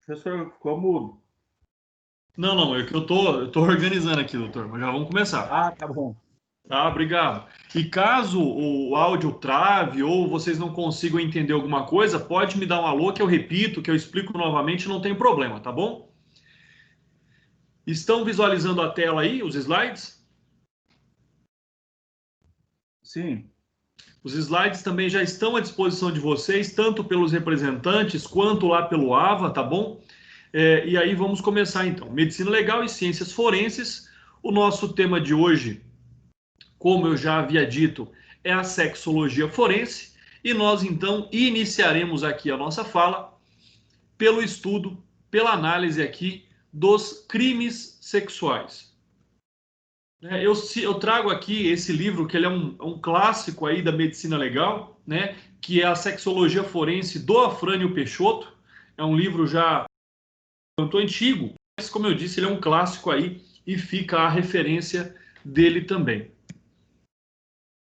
Professor, ficou mudo. Não, não, é que eu tô organizando aqui, doutor, mas já vamos começar. Ah, tá bom. Tá, obrigado. E caso o áudio trave ou vocês não consigam entender alguma coisa, pode me dar um alô que eu repito, que eu explico novamente, não tem problema, tá bom? Estão visualizando a tela aí, os slides? Sim. Os slides também já estão à disposição de vocês, tanto pelos representantes quanto lá pelo AVA, tá bom? E aí vamos começar então. Medicina Legal e Ciências Forenses. O nosso tema de hoje, como eu já havia dito, é a sexologia forense. E nós então iniciaremos aqui a nossa fala pelo estudo, pela análise aqui dos crimes sexuais. Eu trago aqui esse livro, que ele é um clássico aí da medicina legal, né? Que é a Sexologia Forense do Afrânio Peixoto. É um livro já tanto antigo, mas como eu disse, ele é um clássico aí e fica a referência dele também.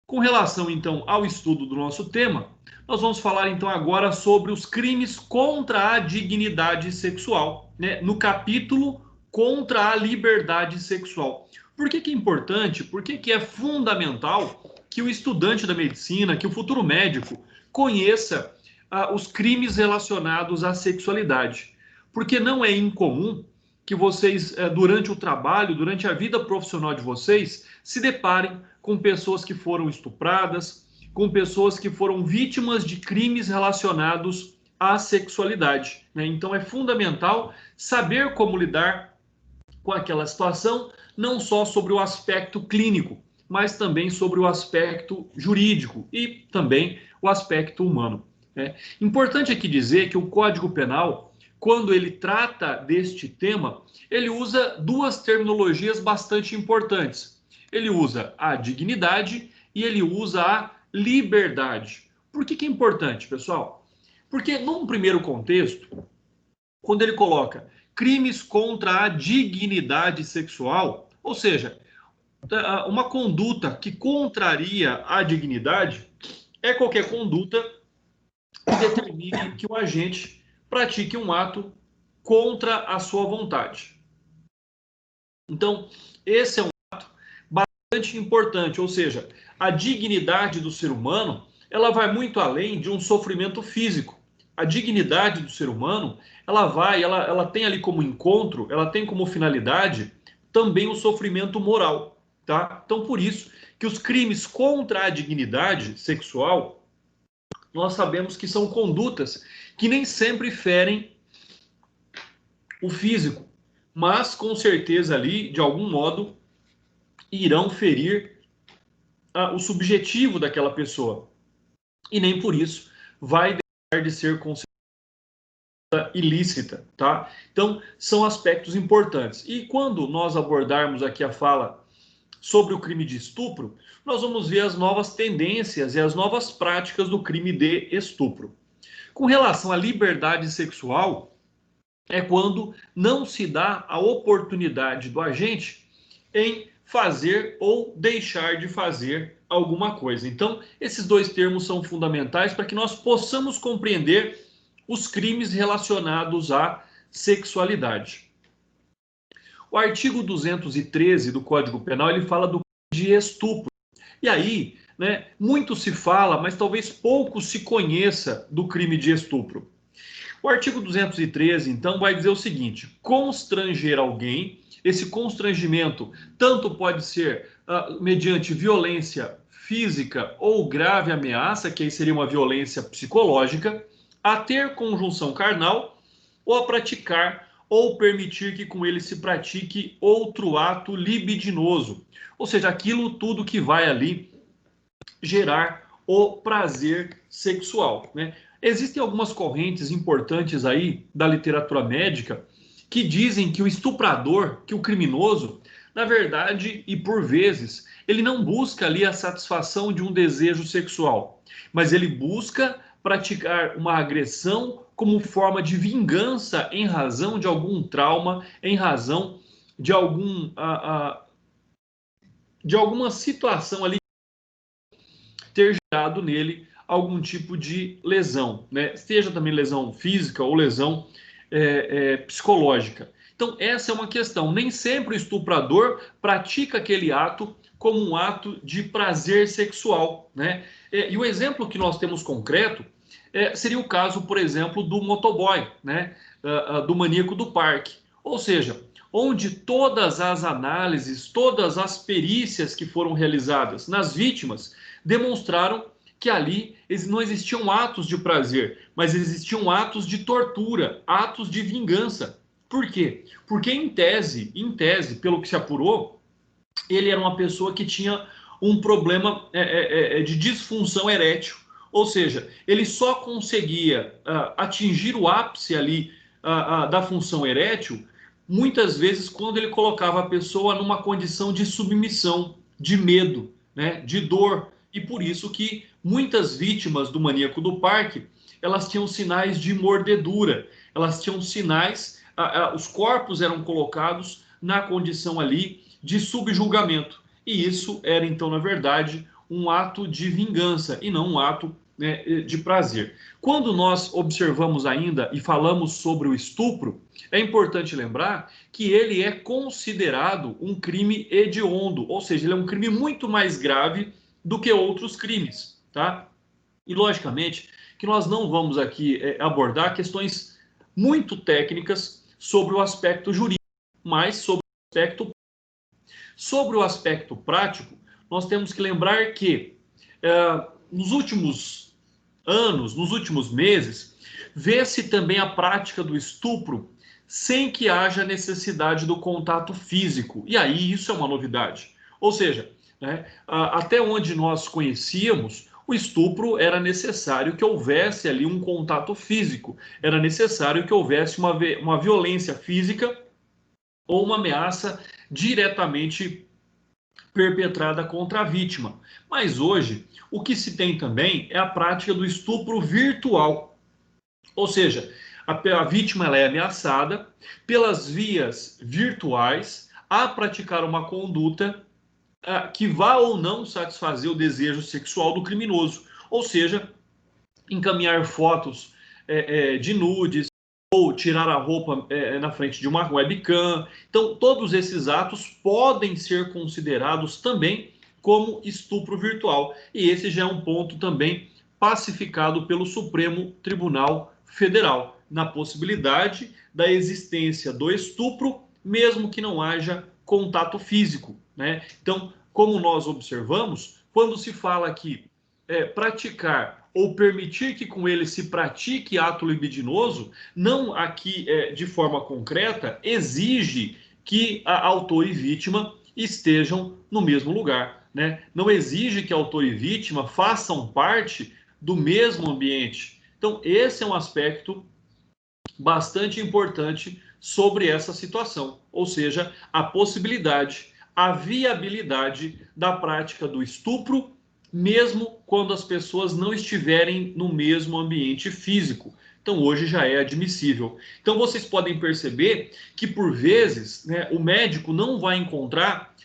Com relação então ao estudo do nosso tema, nós vamos falar então agora sobre os crimes contra a dignidade sexual, né? No capítulo contra a liberdade sexual. Por que é importante? Por que é fundamental que o estudante da medicina, que o futuro médico, conheça os crimes relacionados à sexualidade? Porque não é incomum que vocês, durante o trabalho, durante a vida profissional de vocês, se deparem com pessoas que foram estupradas, com pessoas que foram vítimas de crimes relacionados à sexualidade, né? Então é fundamental saber como lidar com aquela situação, não só sobre o aspecto clínico, mas também sobre o aspecto jurídico e também o aspecto humano, né? Importante aqui dizer que o Código Penal, quando ele trata deste tema, ele usa duas terminologias bastante importantes. Ele usa a dignidade e ele usa a liberdade. Por que é importante, pessoal? Porque num primeiro contexto, quando ele coloca crimes contra a dignidade sexual, ou seja, uma conduta que contraria a dignidade é qualquer conduta que determine que o agente pratique um ato contra a sua vontade. Então, esse é um ato bastante importante, ou seja, a dignidade do ser humano, ela vai muito além de um sofrimento físico. A dignidade do ser humano, ela tem ali como encontro, ela tem como finalidade também o sofrimento moral, tá? Então, por isso que os crimes contra a dignidade sexual, nós sabemos que são condutas que nem sempre ferem o físico, mas com certeza ali, de algum modo, irão ferir o subjetivo daquela pessoa. E nem por isso vai deixar de ser considerada ilícita, tá? Então, são aspectos importantes. E quando nós abordarmos aqui a fala sobre o crime de estupro, nós vamos ver as novas tendências e as novas práticas do crime de estupro. Com relação à liberdade sexual, é quando não se dá a oportunidade do agente em fazer ou deixar de fazer alguma coisa. Então, esses dois termos são fundamentais para que nós possamos compreender os crimes relacionados à sexualidade. O artigo 213 do Código Penal, ele fala do crime de estupro. E aí, né, muito se fala, mas talvez pouco se conheça do crime de estupro. O artigo 213, então, vai dizer o seguinte: constranger alguém, esse constrangimento tanto pode ser mediante violência física ou grave ameaça, que aí seria uma violência psicológica, a ter conjunção carnal ou a praticar ou permitir que com ele se pratique outro ato libidinoso. Ou seja, aquilo tudo que vai ali gerar o prazer sexual, né? Existem algumas correntes importantes aí da literatura médica que dizem que o estuprador, que o criminoso, na verdade e por vezes, ele não busca ali a satisfação de um desejo sexual, mas ele busca praticar uma agressão como forma de vingança em razão de algum trauma, em razão de de alguma situação ali ter gerado nele algum tipo de lesão, né? Seja também lesão física ou lesão psicológica. Então, essa é uma questão. Nem sempre o estuprador pratica aquele ato como um ato de prazer sexual, né? E o exemplo que nós temos concreto seria o caso, por exemplo, do motoboy, né? Do maníaco do parque. Ou seja, onde todas as análises, todas as perícias que foram realizadas nas vítimas demonstraram que ali não existiam atos de prazer, mas existiam atos de tortura, atos de vingança. Por quê? Porque em tese, pelo que se apurou, ele era uma pessoa que tinha um problema de disfunção erétil, ou seja, ele só conseguia atingir o ápice ali da função erétil muitas vezes quando ele colocava a pessoa numa condição de submissão, de medo, né, de dor. E por isso que muitas vítimas do maníaco do parque, elas tinham sinais de mordedura, elas tinham sinais, os corpos eram colocados na condição ali de subjulgamento. E isso era, então, na verdade, um ato de vingança e não um ato, né, de prazer. Quando nós observamos ainda e falamos sobre o estupro, é importante lembrar que ele é considerado um crime hediondo, ou seja, ele é um crime muito mais grave do que outros crimes, tá? E, logicamente, que nós não vamos aqui abordar questões muito técnicas sobre o aspecto jurídico, mas sobre o aspecto prático, nós temos que lembrar que nos últimos anos, nos últimos meses, vê-se também a prática do estupro sem que haja necessidade do contato físico. E aí isso é uma novidade. Ou seja, né, até onde nós conhecíamos, o estupro era necessário que houvesse ali um contato físico, era necessário que houvesse uma violência física ou uma ameaça diretamente perpetrada contra a vítima. Mas hoje, o que se tem também é a prática do estupro virtual. Ou seja, a vítima ela é ameaçada pelas vias virtuais a praticar uma conduta que vá ou não satisfazer o desejo sexual do criminoso. Ou seja, encaminhar fotos de nudes, ou tirar a roupa na frente de uma webcam. Então, todos esses atos podem ser considerados também como estupro virtual. E esse já é um ponto também pacificado pelo Supremo Tribunal Federal, na possibilidade da existência do estupro, mesmo que não haja contato físico, né? Então, como nós observamos, quando se fala que praticar ou permitir que com ele se pratique ato libidinoso, não aqui de forma concreta, exige que a autor e vítima estejam no mesmo lugar, né? Não exige que autor e vítima façam parte do mesmo ambiente. Então, esse é um aspecto bastante importante sobre essa situação, ou seja, a possibilidade, a viabilidade da prática do estupro, mesmo quando as pessoas não estiverem no mesmo ambiente físico. Então, hoje já é admissível. Então, vocês podem perceber que, por vezes, né, o médico não vai encontrar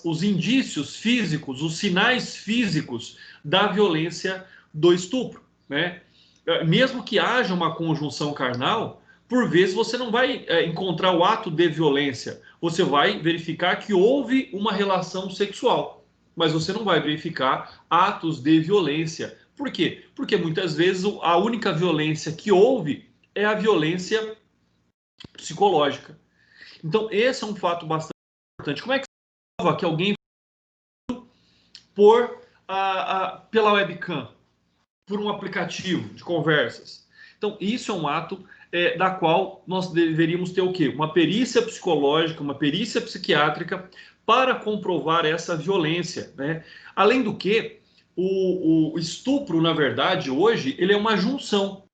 os indícios físicos, os sinais físicos da violência do estupro, né? Mesmo que haja uma conjunção carnal, por vezes você não vai encontrar o ato de violência. Você vai verificar que houve uma relação sexual, mas você não vai verificar atos de violência. Por quê? Porque muitas vezes a única violência que houve é a violência psicológica. Então, esse é um fato bastante importante. Como é que se prova que alguém pela webcam, por um aplicativo de conversas? Então, isso é um ato da qual nós deveríamos ter o quê? Uma perícia psicológica, uma perícia psiquiátrica para comprovar essa violência, né? Além do que, o estupro, na verdade, hoje, ele é uma junção,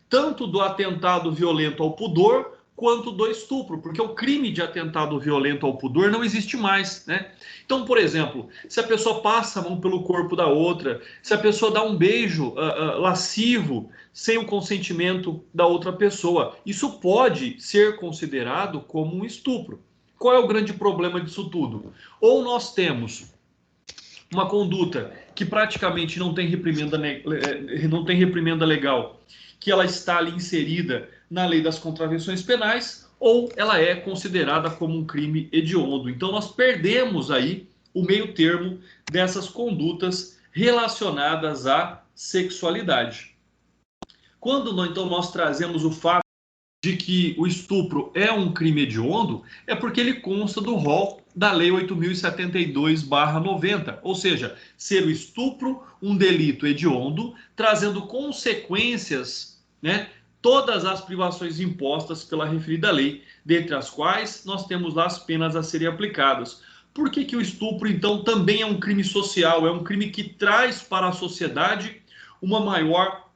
tanto do atentado violento ao pudor, quanto do estupro, porque o crime de atentado violento ao pudor não existe mais, né? Então, por exemplo, se a pessoa passa a mão pelo corpo da outra, se a pessoa dá um beijo lascivo sem o consentimento da outra pessoa, isso pode ser considerado como um estupro. Qual é o grande problema disso tudo? Ou nós temos uma conduta que praticamente não tem reprimenda legal, que ela está ali inserida na lei das contravenções penais, ou ela é considerada como um crime hediondo. Então nós perdemos aí o meio termo dessas condutas relacionadas à sexualidade. Quando nós trazemos o fato de que o estupro é um crime hediondo, é porque ele consta do rol da Lei 8.072/90, ou seja, ser o estupro um delito hediondo, trazendo consequências, né, todas as privações impostas pela referida lei, dentre as quais nós temos lá as penas a serem aplicadas. Por que o estupro, então, também é um crime social, é um crime que traz para a sociedade uma maior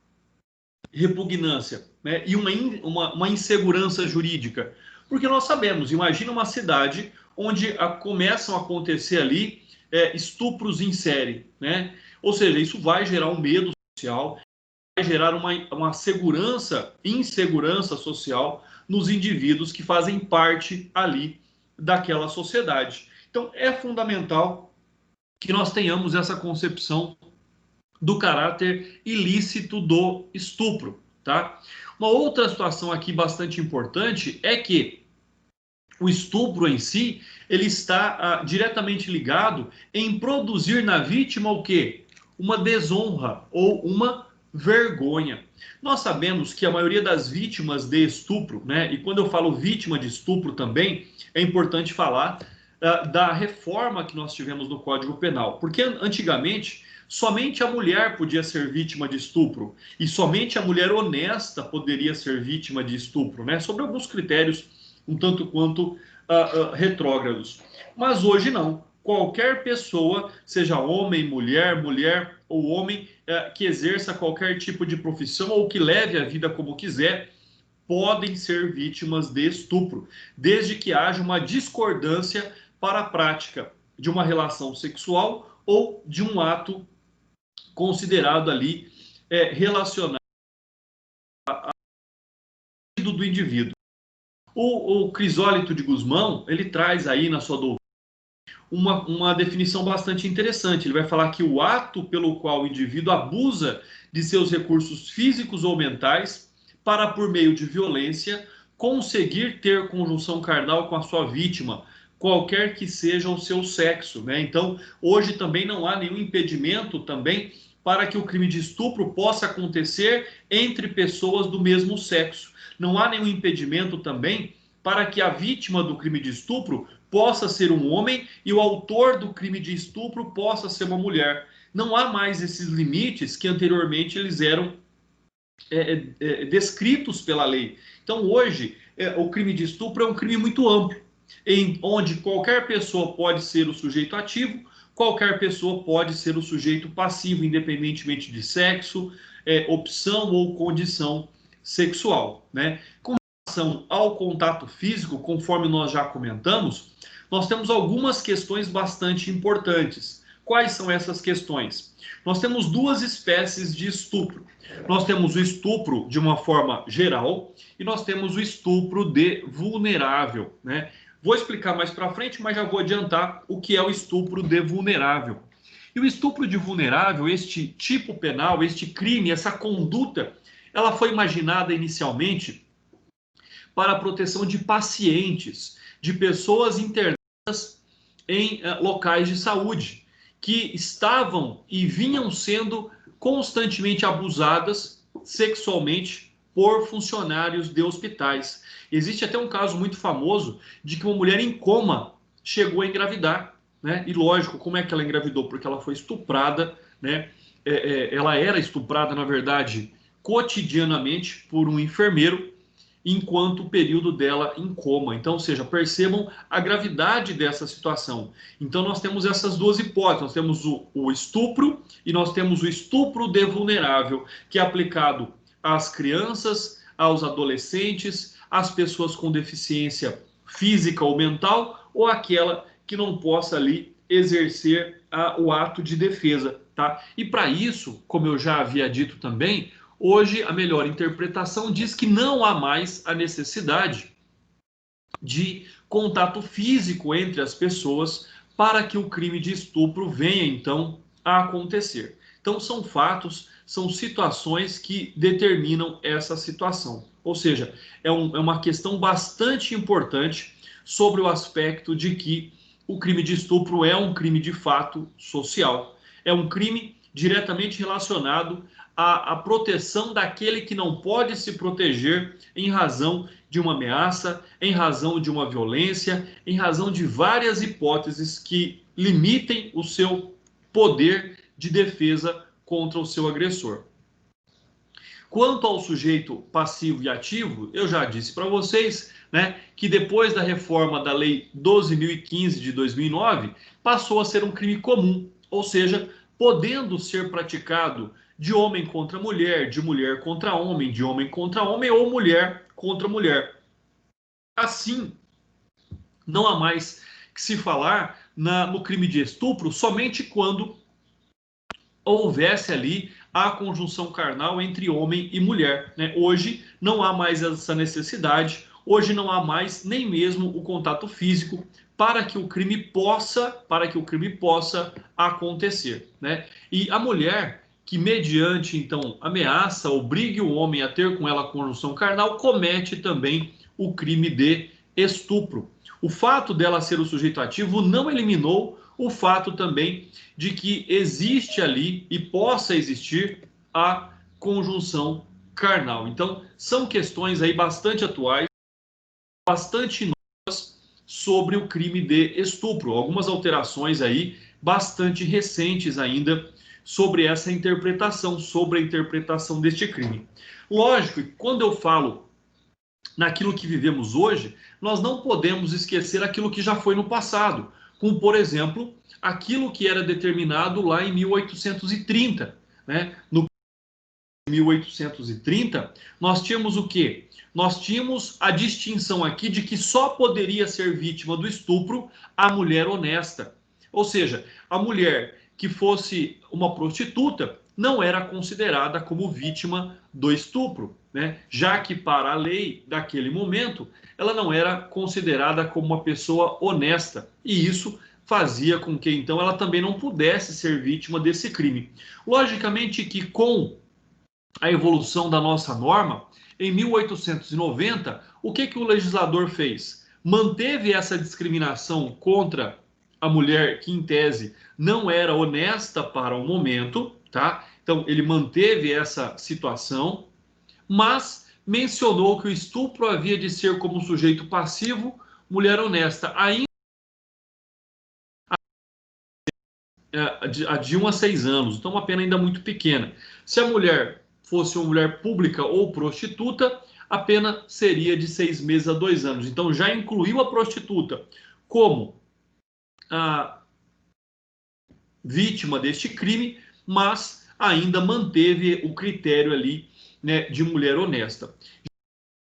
repugnância, né, e uma insegurança jurídica? Porque nós sabemos, imagina uma cidade onde começam a acontecer ali estupros em série, né? Ou seja, isso vai gerar um medo social, vai gerar uma insegurança social nos indivíduos que fazem parte ali daquela sociedade. Então é fundamental que nós tenhamos essa concepção do caráter ilícito do estupro, tá? Uma outra situação aqui bastante importante é que o estupro em si, ele está diretamente ligado em produzir na vítima o quê? Uma desonra ou uma vergonha. Nós sabemos que a maioria das vítimas de estupro, né? E quando eu falo vítima de estupro também, é importante falar da reforma que nós tivemos no Código Penal. Porque antigamente somente a mulher podia ser vítima de estupro e somente a mulher honesta poderia ser vítima de estupro, né? Sobre alguns critérios um tanto quanto retrógrados. Mas hoje não. Qualquer pessoa, seja homem, mulher ou homem, que exerça qualquer tipo de profissão ou que leve a vida como quiser, podem ser vítimas de estupro, desde que haja uma discordância para a prática de uma relação sexual ou de um ato considerado ali relacionado do indivíduo. O Crisólito de Gusmão, ele traz aí na sua doutrina uma definição bastante interessante. Ele vai falar que o ato pelo qual o indivíduo abusa de seus recursos físicos ou mentais para, por meio de violência, conseguir ter conjunção carnal com a sua vítima, qualquer que seja o seu sexo, né? Então, hoje também não há nenhum impedimento também para que o crime de estupro possa acontecer entre pessoas do mesmo sexo. Não há nenhum impedimento também para que a vítima do crime de estupro possa ser um homem e o autor do crime de estupro possa ser uma mulher. Não há mais esses limites que anteriormente eles eram descritos pela lei. Então hoje o crime de estupro é um crime muito amplo, onde qualquer pessoa pode ser o sujeito ativo, qualquer pessoa pode ser o sujeito passivo, independentemente de sexo, opção ou condição sexual, né? Com relação ao contato físico, conforme nós já comentamos, nós temos algumas questões bastante importantes. Quais são essas questões? Nós temos duas espécies de estupro. Nós temos o estupro de uma forma geral e nós temos o estupro de vulnerável, né? Vou explicar mais para frente, mas já vou adiantar o que é o estupro de vulnerável. E o estupro de vulnerável, este tipo penal, este crime, essa conduta, ela foi imaginada inicialmente para a proteção de pacientes, de pessoas internadas em locais de saúde, que estavam e vinham sendo constantemente abusadas sexualmente por funcionários de hospitais. Existe até um caso muito famoso de que uma mulher em coma chegou a engravidar, né? E lógico, como é que ela engravidou? Porque ela foi estuprada, né? Ela era estuprada, na verdade, cotidianamente por um enfermeiro, enquanto o período dela em coma. Então, ou seja, percebam a gravidade dessa situação. Então, nós temos essas duas hipóteses. Nós temos o estupro e nós temos o estupro de vulnerável, que é aplicado às crianças, aos adolescentes, às pessoas com deficiência física ou mental, ou aquela que não possa ali exercer o ato de defesa, tá? E para isso, como eu já havia dito também, hoje, a melhor interpretação diz que não há mais a necessidade de contato físico entre as pessoas para que o crime de estupro venha, então, a acontecer. Então, são fatos, são situações que determinam essa situação. Ou seja, é uma questão bastante importante sobre o aspecto de que o crime de estupro é um crime de fato social. É um crime diretamente relacionado à proteção daquele que não pode se proteger em razão de uma ameaça, em razão de uma violência, em razão de várias hipóteses que limitem o seu poder de defesa contra o seu agressor. Quanto ao sujeito passivo e ativo, eu já disse para vocês, né, que depois da reforma da Lei 12.015 de 2009, passou a ser um crime comum, ou seja, podendo ser praticado de homem contra mulher, de mulher contra homem, de homem contra homem ou mulher contra mulher. Assim, não há mais que se falar no crime de estupro somente quando houvesse ali a conjunção carnal entre homem e mulher, né? Hoje não há mais essa necessidade, hoje não há mais nem mesmo o contato físico para que o crime possa acontecer, né? E a mulher que mediante então ameaça, obrigue o homem a ter com ela conjunção carnal, comete também o crime de estupro. O fato dela ser o sujeito ativo não eliminou o fato também de que existe ali e possa existir a conjunção carnal. Então, são questões aí bastante atuais, bastante novas sobre o crime de estupro. Algumas alterações aí bastante recentes ainda sobre essa interpretação, sobre a interpretação deste crime. Lógico que quando eu falo naquilo que vivemos hoje, nós não podemos esquecer aquilo que já foi no passado, como, por exemplo, aquilo que era determinado lá em 1830. Né? No 1830, nós tínhamos o quê? Nós tínhamos a distinção aqui de que só poderia ser vítima do estupro a mulher honesta. Ou seja, a mulher que fosse uma prostituta não era considerada como vítima do estupro, né? Já que para a lei daquele momento ela não era considerada como uma pessoa honesta, e isso fazia com que então ela também não pudesse ser vítima desse crime. Logicamente que com a evolução da nossa norma, em 1890, o que o legislador fez? Manteve essa discriminação contra a mulher que, em tese, não era honesta para o momento, tá? Então, ele manteve essa situação, mas mencionou que o estupro havia de ser como sujeito passivo, mulher honesta, ainda de 1 a 6 anos, então uma pena ainda muito pequena. Se a mulher fosse uma mulher pública ou prostituta, a pena seria de 6 meses a 2 anos. Então já incluiu a prostituta como a vítima deste crime, mas ainda manteve o critério ali, né, de mulher honesta.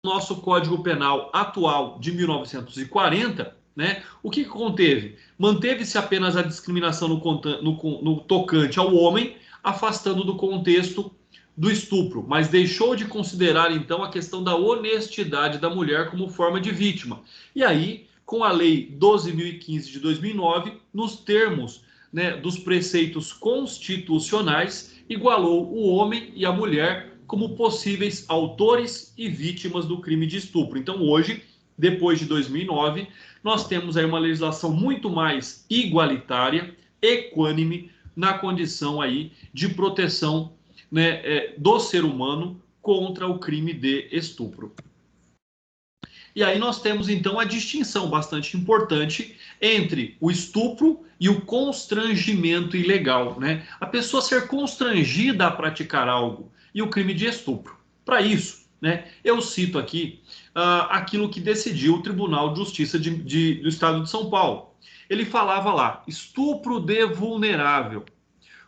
Nosso Código Penal atual de 1940, né, o que conteve? Manteve-se apenas a discriminação no tocante ao homem, afastando do contexto do estupro, mas deixou de considerar então a questão da honestidade da mulher como forma de vítima. E aí, com a Lei 12.015 de 2009, nos termos, né, dos preceitos constitucionais, igualou o homem e a mulher como possíveis autores e vítimas do crime de estupro. Então, hoje, depois de 2009, nós temos aí uma legislação muito mais igualitária, equânime, na condição aí de proteção, né, do ser humano contra o crime de estupro. E aí nós temos então a distinção bastante importante entre o estupro e o constrangimento ilegal, né? A pessoa ser constrangida a praticar algo e o crime de estupro. Para isso, né, eu cito aqui aquilo que decidiu o Tribunal de Justiça do Estado de São Paulo. Ele falava lá: estupro de vulnerável,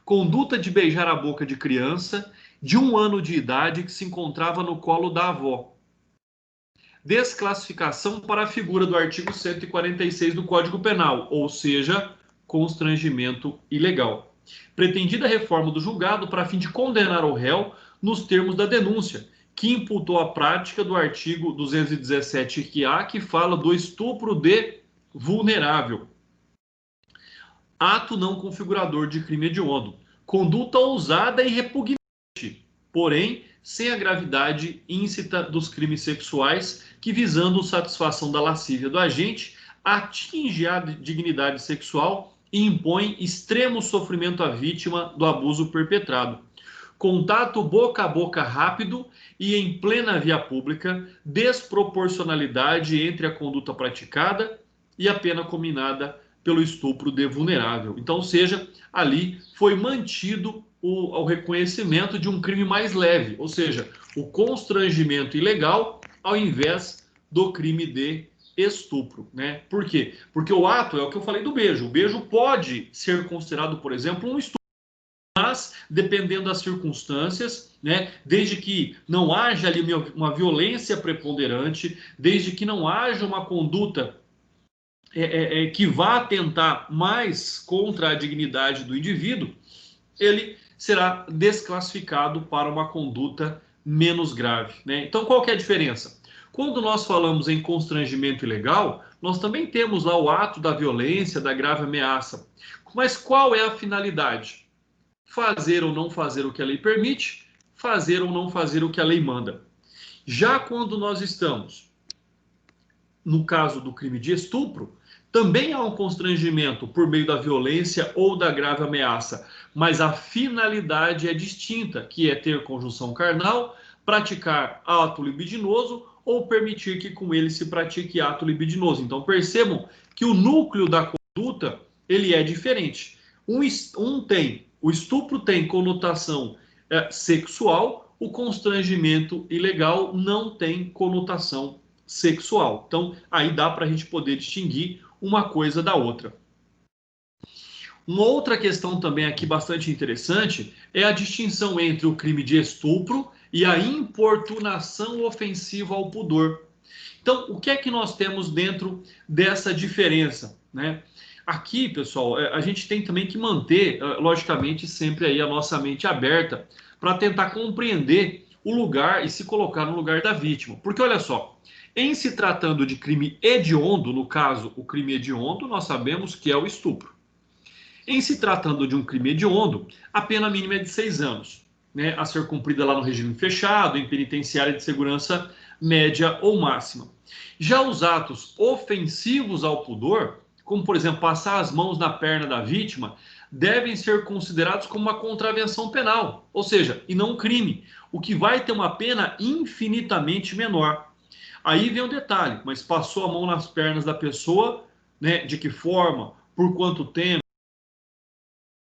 conduta de beijar a boca de criança de 1 ano de idade que se encontrava no colo da avó. Desclassificação para a figura do artigo 146 do Código Penal, ou seja, constrangimento ilegal. Pretendida reforma do julgado para fim de condenar o réu nos termos da denúncia, que imputou a prática do artigo 217-A, que fala do estupro de vulnerável. Ato não configurador de crime hediondo. Conduta ousada e repugnante, porém sem a gravidade íncita dos crimes sexuais que, visando satisfação da lascívia do agente, atinge a dignidade sexual e impõe extremo sofrimento à vítima do abuso perpetrado. Contato boca a boca rápido e em plena via pública, desproporcionalidade entre a conduta praticada e a pena combinada pelo estupro de vulnerável. Então, ou seja, ali foi mantido o reconhecimento de um crime mais leve, ou seja, o constrangimento ilegal ao invés do crime de estupro, né? Por quê? Porque o ato é o que eu falei do beijo. O beijo pode ser considerado, por exemplo, um estupro, mas dependendo das circunstâncias, né, desde que não haja ali uma violência preponderante, desde que não haja uma conduta que vá atentar mais contra a dignidade do indivíduo, ele será desclassificado para uma conduta menos grave, né? Então, qual que é a diferença? Quando nós falamos em constrangimento ilegal, nós também temos lá o ato da violência, da grave ameaça. Mas qual é a finalidade? Fazer ou não fazer o que a lei permite, fazer ou não fazer o que a lei manda. Já quando nós estamos no caso do crime de estupro, também há um constrangimento por meio da violência ou da grave ameaça, mas a finalidade é distinta, que é ter conjunção carnal, praticar ato libidinoso ou permitir que com ele se pratique ato libidinoso. Então percebam que o núcleo da conduta ele é diferente. O estupro tem conotação sexual, o constrangimento ilegal não tem conotação sexual. Então, aí dá para a gente poder distinguir uma coisa da outra. Uma outra questão também aqui bastante interessante é a distinção entre o crime de estupro e a importunação ofensiva ao pudor. Então, o que é que nós temos dentro dessa diferença, né? Aqui, pessoal, a gente tem também que manter, logicamente, sempre aí a nossa mente aberta para tentar compreender o lugar e se colocar no lugar da vítima. Porque, olha só, em se tratando de crime hediondo, no caso, o crime hediondo, nós sabemos que é o estupro. Em se tratando de um crime hediondo, a pena mínima é de 6 anos, né, a ser cumprida lá no regime fechado, em penitenciária de segurança média ou máxima. Já os atos ofensivos ao pudor, como por exemplo passar as mãos na perna da vítima, devem ser considerados como uma contravenção penal, ou seja, e não um crime, o que vai ter uma pena infinitamente menor. Aí vem o detalhe, mas passou a mão nas pernas da pessoa, né, de que forma, por quanto tempo,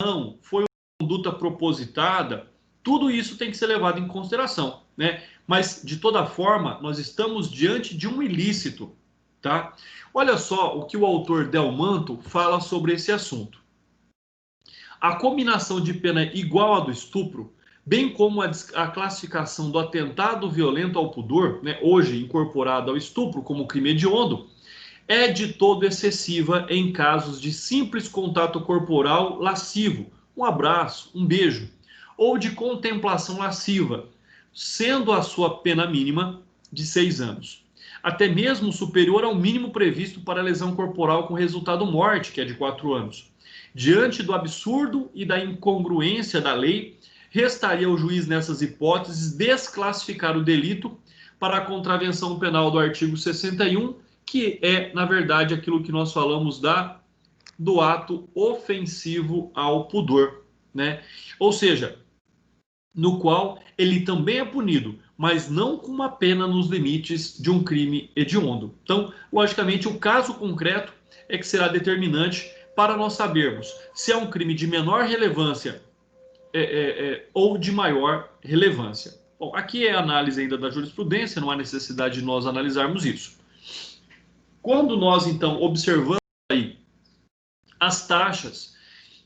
não, foi uma conduta propositada, tudo isso tem que ser levado em consideração, né? Mas, de toda forma, nós estamos diante de um ilícito, tá? Olha só o que o autor Delmanto fala sobre esse assunto. A combinação de pena igual à do estupro, bem como a classificação do atentado violento ao pudor, né, hoje incorporado ao estupro como crime hediondo, é de todo excessiva em casos de simples contato corporal lascivo, um abraço, um beijo, ou de contemplação lasciva, sendo a sua pena mínima de 6 anos. Até mesmo superior ao mínimo previsto para lesão corporal com resultado morte, que é de 4 anos. Diante do absurdo e da incongruência da lei, restaria ao juiz, nessas hipóteses, desclassificar o delito para a contravenção penal do artigo 61, que é, na verdade, aquilo que nós falamos do ato ofensivo ao pudor, né? Ou seja, no qual ele também é punido, mas não com uma pena nos limites de um crime hediondo. Então, logicamente, o caso concreto é que será determinante para nós sabermos se é um crime de menor relevância ou de maior relevância. Bom, aqui é a análise ainda da jurisprudência, não há necessidade de nós analisarmos isso. Quando nós, então, observamos aí as taxas,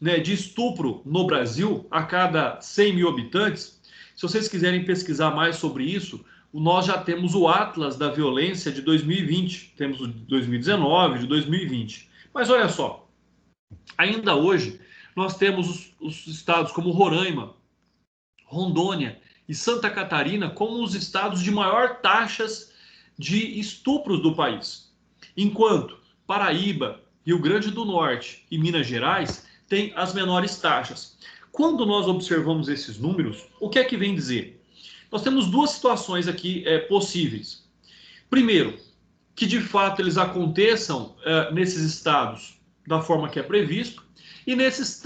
né, de estupro no Brasil a cada 100 mil habitantes, se vocês quiserem pesquisar mais sobre isso, nós já temos o Atlas da Violência de 2020, temos o de 2019, de 2020. Mas olha só, ainda hoje nós temos os estados como Roraima, Rondônia e Santa Catarina como os estados de maior taxas de estupros do país. Enquanto Paraíba, Rio Grande do Norte e Minas Gerais tem as menores taxas. Quando nós observamos esses números, o que é que vem dizer? Nós temos duas situações aqui possíveis. Primeiro, que de fato eles aconteçam nesses estados da forma que é previsto, e nesses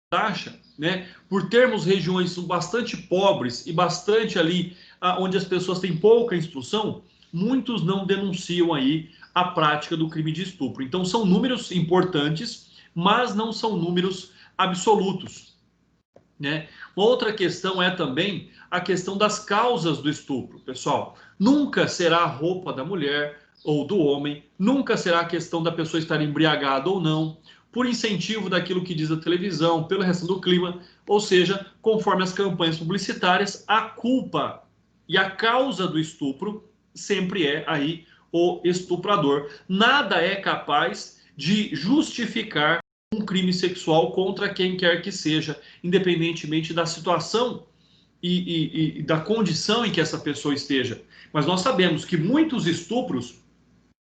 taxa, né, por termos regiões bastante pobres e bastante ali onde as pessoas têm pouca instrução, muitos não denunciam aí a prática do crime de estupro. Então são números importantes, mas não são números absolutos, né? Outra questão é também a questão das causas do estupro, pessoal. Nunca será a roupa da mulher ou do homem, nunca será a questão da pessoa estar embriagada ou não, por incentivo daquilo que diz a televisão, pela reação do clima, ou seja, conforme as campanhas publicitárias, a culpa e a causa do estupro sempre é aí o estuprador. Nada é capaz de justificar um crime sexual contra quem quer que seja, independentemente da situação e da condição em que essa pessoa esteja. Mas nós sabemos que muitos estupros,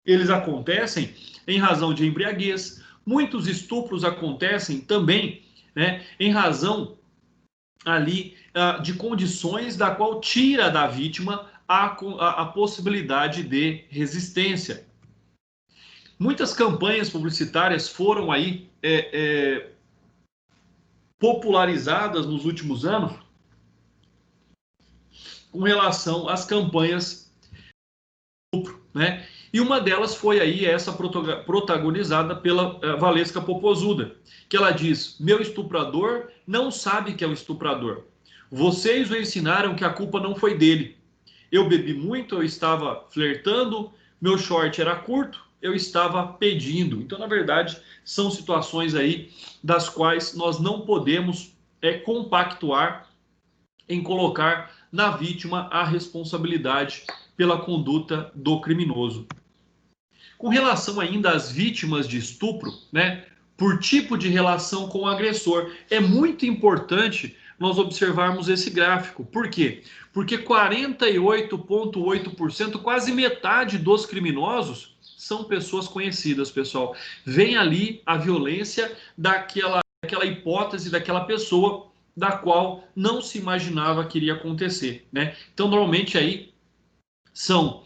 eles acontecem em razão de embriaguez, muitos estupros acontecem também, né, em razão ali de condições da qual tira da vítima a possibilidade de resistência. Muitas campanhas publicitárias foram aí popularizadas nos últimos anos com relação às campanhas de estupro, né? E uma delas foi aí essa protagonizada pela Valesca Popozuda, que ela diz: meu estuprador não sabe que é um estuprador. Vocês o ensinaram que a culpa não foi dele. Eu bebi muito, eu estava flertando, meu short era curto, eu estava pedindo. Então, na verdade, são situações aí das quais nós não podemos compactuar em colocar na vítima a responsabilidade pela conduta do criminoso. Com relação ainda às vítimas de estupro, né, por tipo de relação com o agressor, é muito importante nós observarmos esse gráfico. Por quê? Porque 48,8%, quase metade dos criminosos, são pessoas conhecidas, pessoal. Vem ali a violência daquela hipótese, daquela pessoa da qual não se imaginava que iria acontecer, né? Então, normalmente aí são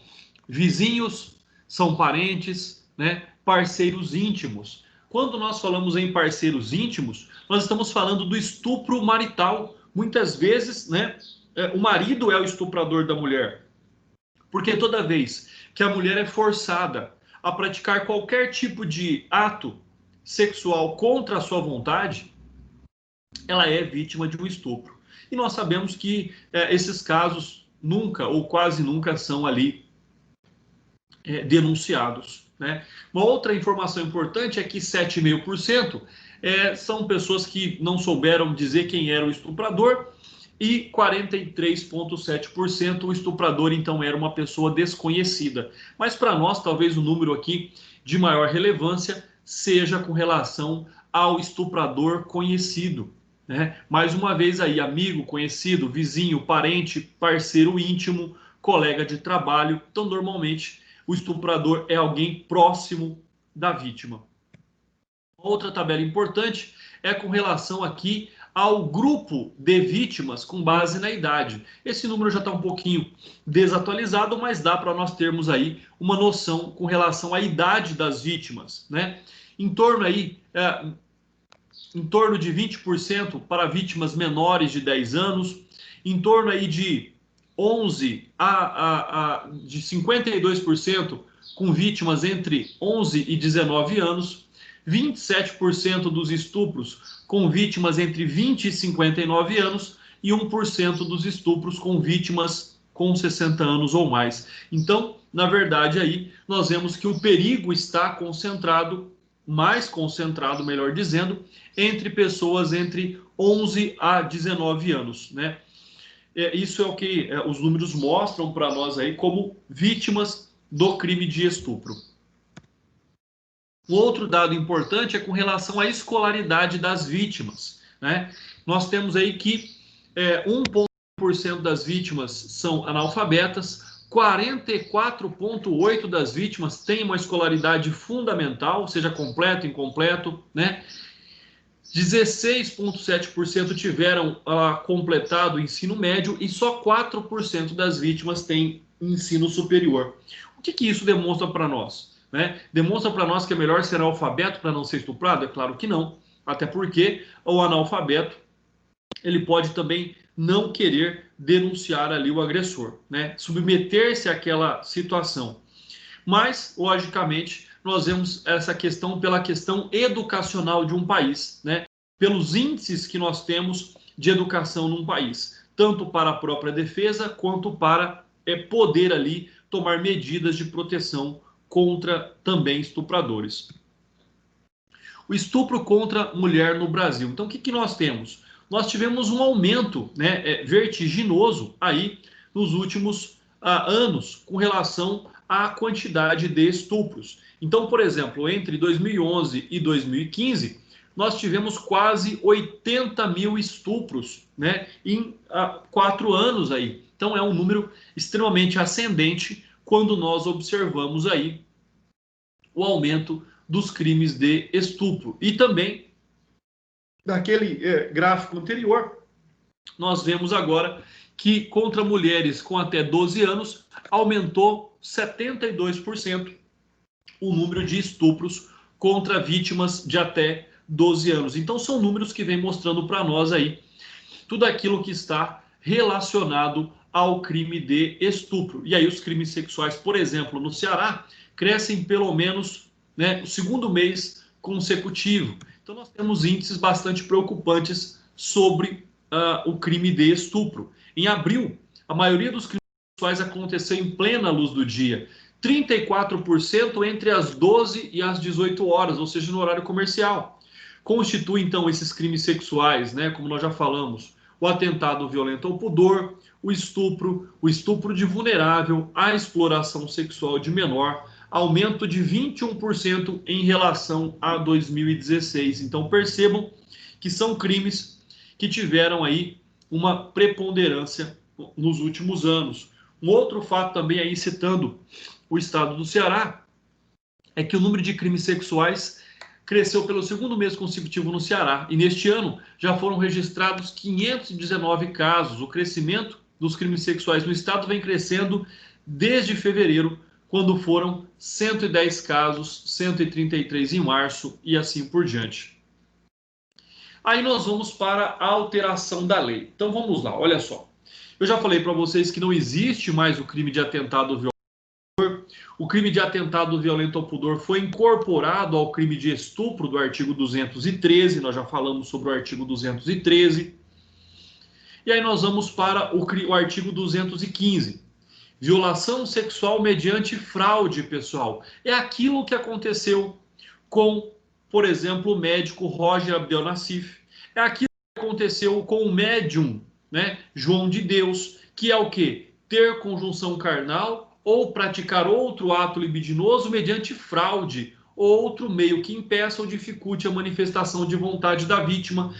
vizinhos, são parentes, né? Parceiros íntimos. Quando nós falamos em parceiros íntimos, nós estamos falando do estupro marital. Muitas vezes, né, o marido é o estuprador da mulher, porque toda vez que a mulher é forçada a praticar qualquer tipo de ato sexual contra a sua vontade, ela é vítima de um estupro. E nós sabemos que esses casos nunca ou quase nunca são ali denunciados, né? Uma outra informação importante é que 7,5% são pessoas que não souberam dizer quem era o estuprador, e 43,7% o estuprador então era uma pessoa desconhecida. Mas para nós, talvez o número aqui de maior relevância seja com relação ao estuprador conhecido, né? Mais uma vez aí, amigo, conhecido, vizinho, parente, parceiro íntimo, colega de trabalho. Então, normalmente, o estuprador é alguém próximo da vítima. Outra tabela importante é com relação aqui ao grupo de vítimas com base na idade. Esse número já está um pouquinho desatualizado, mas dá para nós termos aí uma noção com relação à idade das vítimas, né? Em torno de 20% para vítimas menores de 10 anos, em torno aí de 52% com vítimas entre 11 e 19 anos, 27% dos estupros com vítimas entre 20 e 59 anos e 1% dos estupros com vítimas com 60 anos ou mais. Então, na verdade, aí nós vemos que o perigo está concentrado, mais concentrado, melhor dizendo, entre pessoas entre 11 a 19 anos, né? Isso é o que os números mostram para nós aí como vítimas do crime de estupro. Um outro dado importante é com relação à escolaridade das vítimas, né? Nós temos aí que 1,1% das vítimas são analfabetas, 44,8% das vítimas têm uma escolaridade fundamental, seja completo, incompleto, né? 16,7% tiveram completado o ensino médio e só 4% das vítimas têm ensino superior. O que isso demonstra para nós? Né? Demonstra para nós que é melhor ser analfabeto para não ser estuprado? É claro que não. Até porque o analfabeto ele pode também não querer denunciar ali o agressor, né? Submeter-se àquela situação. Mas, logicamente, nós vemos essa questão pela questão educacional de um país, né? Pelos índices que nós temos de educação num país, tanto para a própria defesa quanto para poder ali tomar medidas de proteção contra também estupradores. O estupro contra mulher no Brasil. Então, o que nós temos? Nós tivemos um aumento, né, vertiginoso aí nos últimos anos com relação à quantidade de estupros. Então, por exemplo, entre 2011 e 2015, nós tivemos quase 80 mil estupros, né, em 4 anos aí. Então, é um número extremamente ascendente quando nós observamos aí o aumento dos crimes de estupro. E também, naquele gráfico anterior, nós vemos agora que contra mulheres com até 12 anos aumentou 72% o número de estupros contra vítimas de até 12 anos. Então são números que vêm mostrando para nós aí tudo aquilo que está relacionado ao crime de estupro. E aí os crimes sexuais, por exemplo, no Ceará, crescem pelo menos, né, o segundo mês consecutivo. Então nós temos índices bastante preocupantes sobre o crime de estupro. Em abril, a maioria dos crimes sexuais aconteceu em plena luz do dia. 34% entre as 12 e as 18 horas, ou seja, no horário comercial. Constitui, então, esses crimes sexuais, né, como nós já falamos, o atentado violento ao pudor, o estupro de vulnerável, a exploração sexual de menor, aumento de 21% em relação a 2016. Então percebam que são crimes que tiveram aí uma preponderância nos últimos anos. Um outro fato também aí citando o estado do Ceará é que o número de crimes sexuais cresceu pelo segundo mês consecutivo no Ceará. E neste ano já foram registrados 519 casos. O crescimento dos crimes sexuais no estado vem crescendo desde fevereiro, quando foram 110 casos, 133 em março e assim por diante. Aí nós vamos para a alteração da lei. Então vamos lá, olha só. Eu já falei para vocês que não existe mais o crime de atentado violento. O crime de atentado violento ao pudor foi incorporado ao crime de estupro do artigo 213, nós já falamos sobre o artigo 213. E aí nós vamos para o artigo 215. Violação sexual mediante fraude, pessoal. É aquilo que aconteceu com, por exemplo, o médico Roger Abdelnassif. É aquilo que aconteceu com o médium, né, João de Deus, que é o quê? Ter conjunção carnal ou praticar outro ato libidinoso mediante fraude, ou outro meio que impeça ou dificulte a manifestação de vontade da vítima.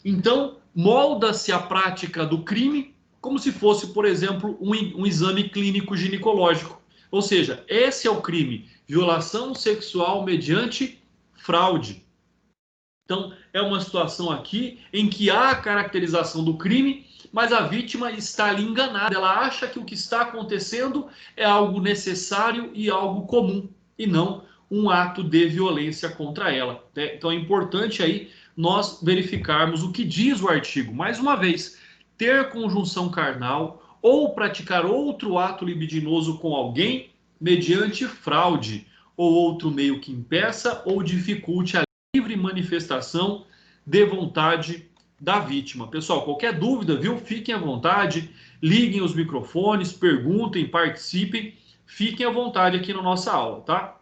Então, molda-se a prática do crime como se fosse, por exemplo, um exame clínico ginecológico. Ou seja, esse é o crime, violação sexual mediante fraude. Então, é uma situação aqui em que há a caracterização do crime, mas a vítima está ali enganada. Ela acha que o que está acontecendo é algo necessário e algo comum, e não um ato de violência contra ela. Então é importante aí nós verificarmos o que diz o artigo. Mais uma vez, ter conjunção carnal ou praticar outro ato libidinoso com alguém mediante fraude, ou outro meio que impeça ou dificulte a livre manifestação de vontade da vítima. Pessoal, qualquer dúvida, viu? Fiquem à vontade, liguem os microfones, perguntem, participem, fiquem à vontade aqui na nossa aula, tá?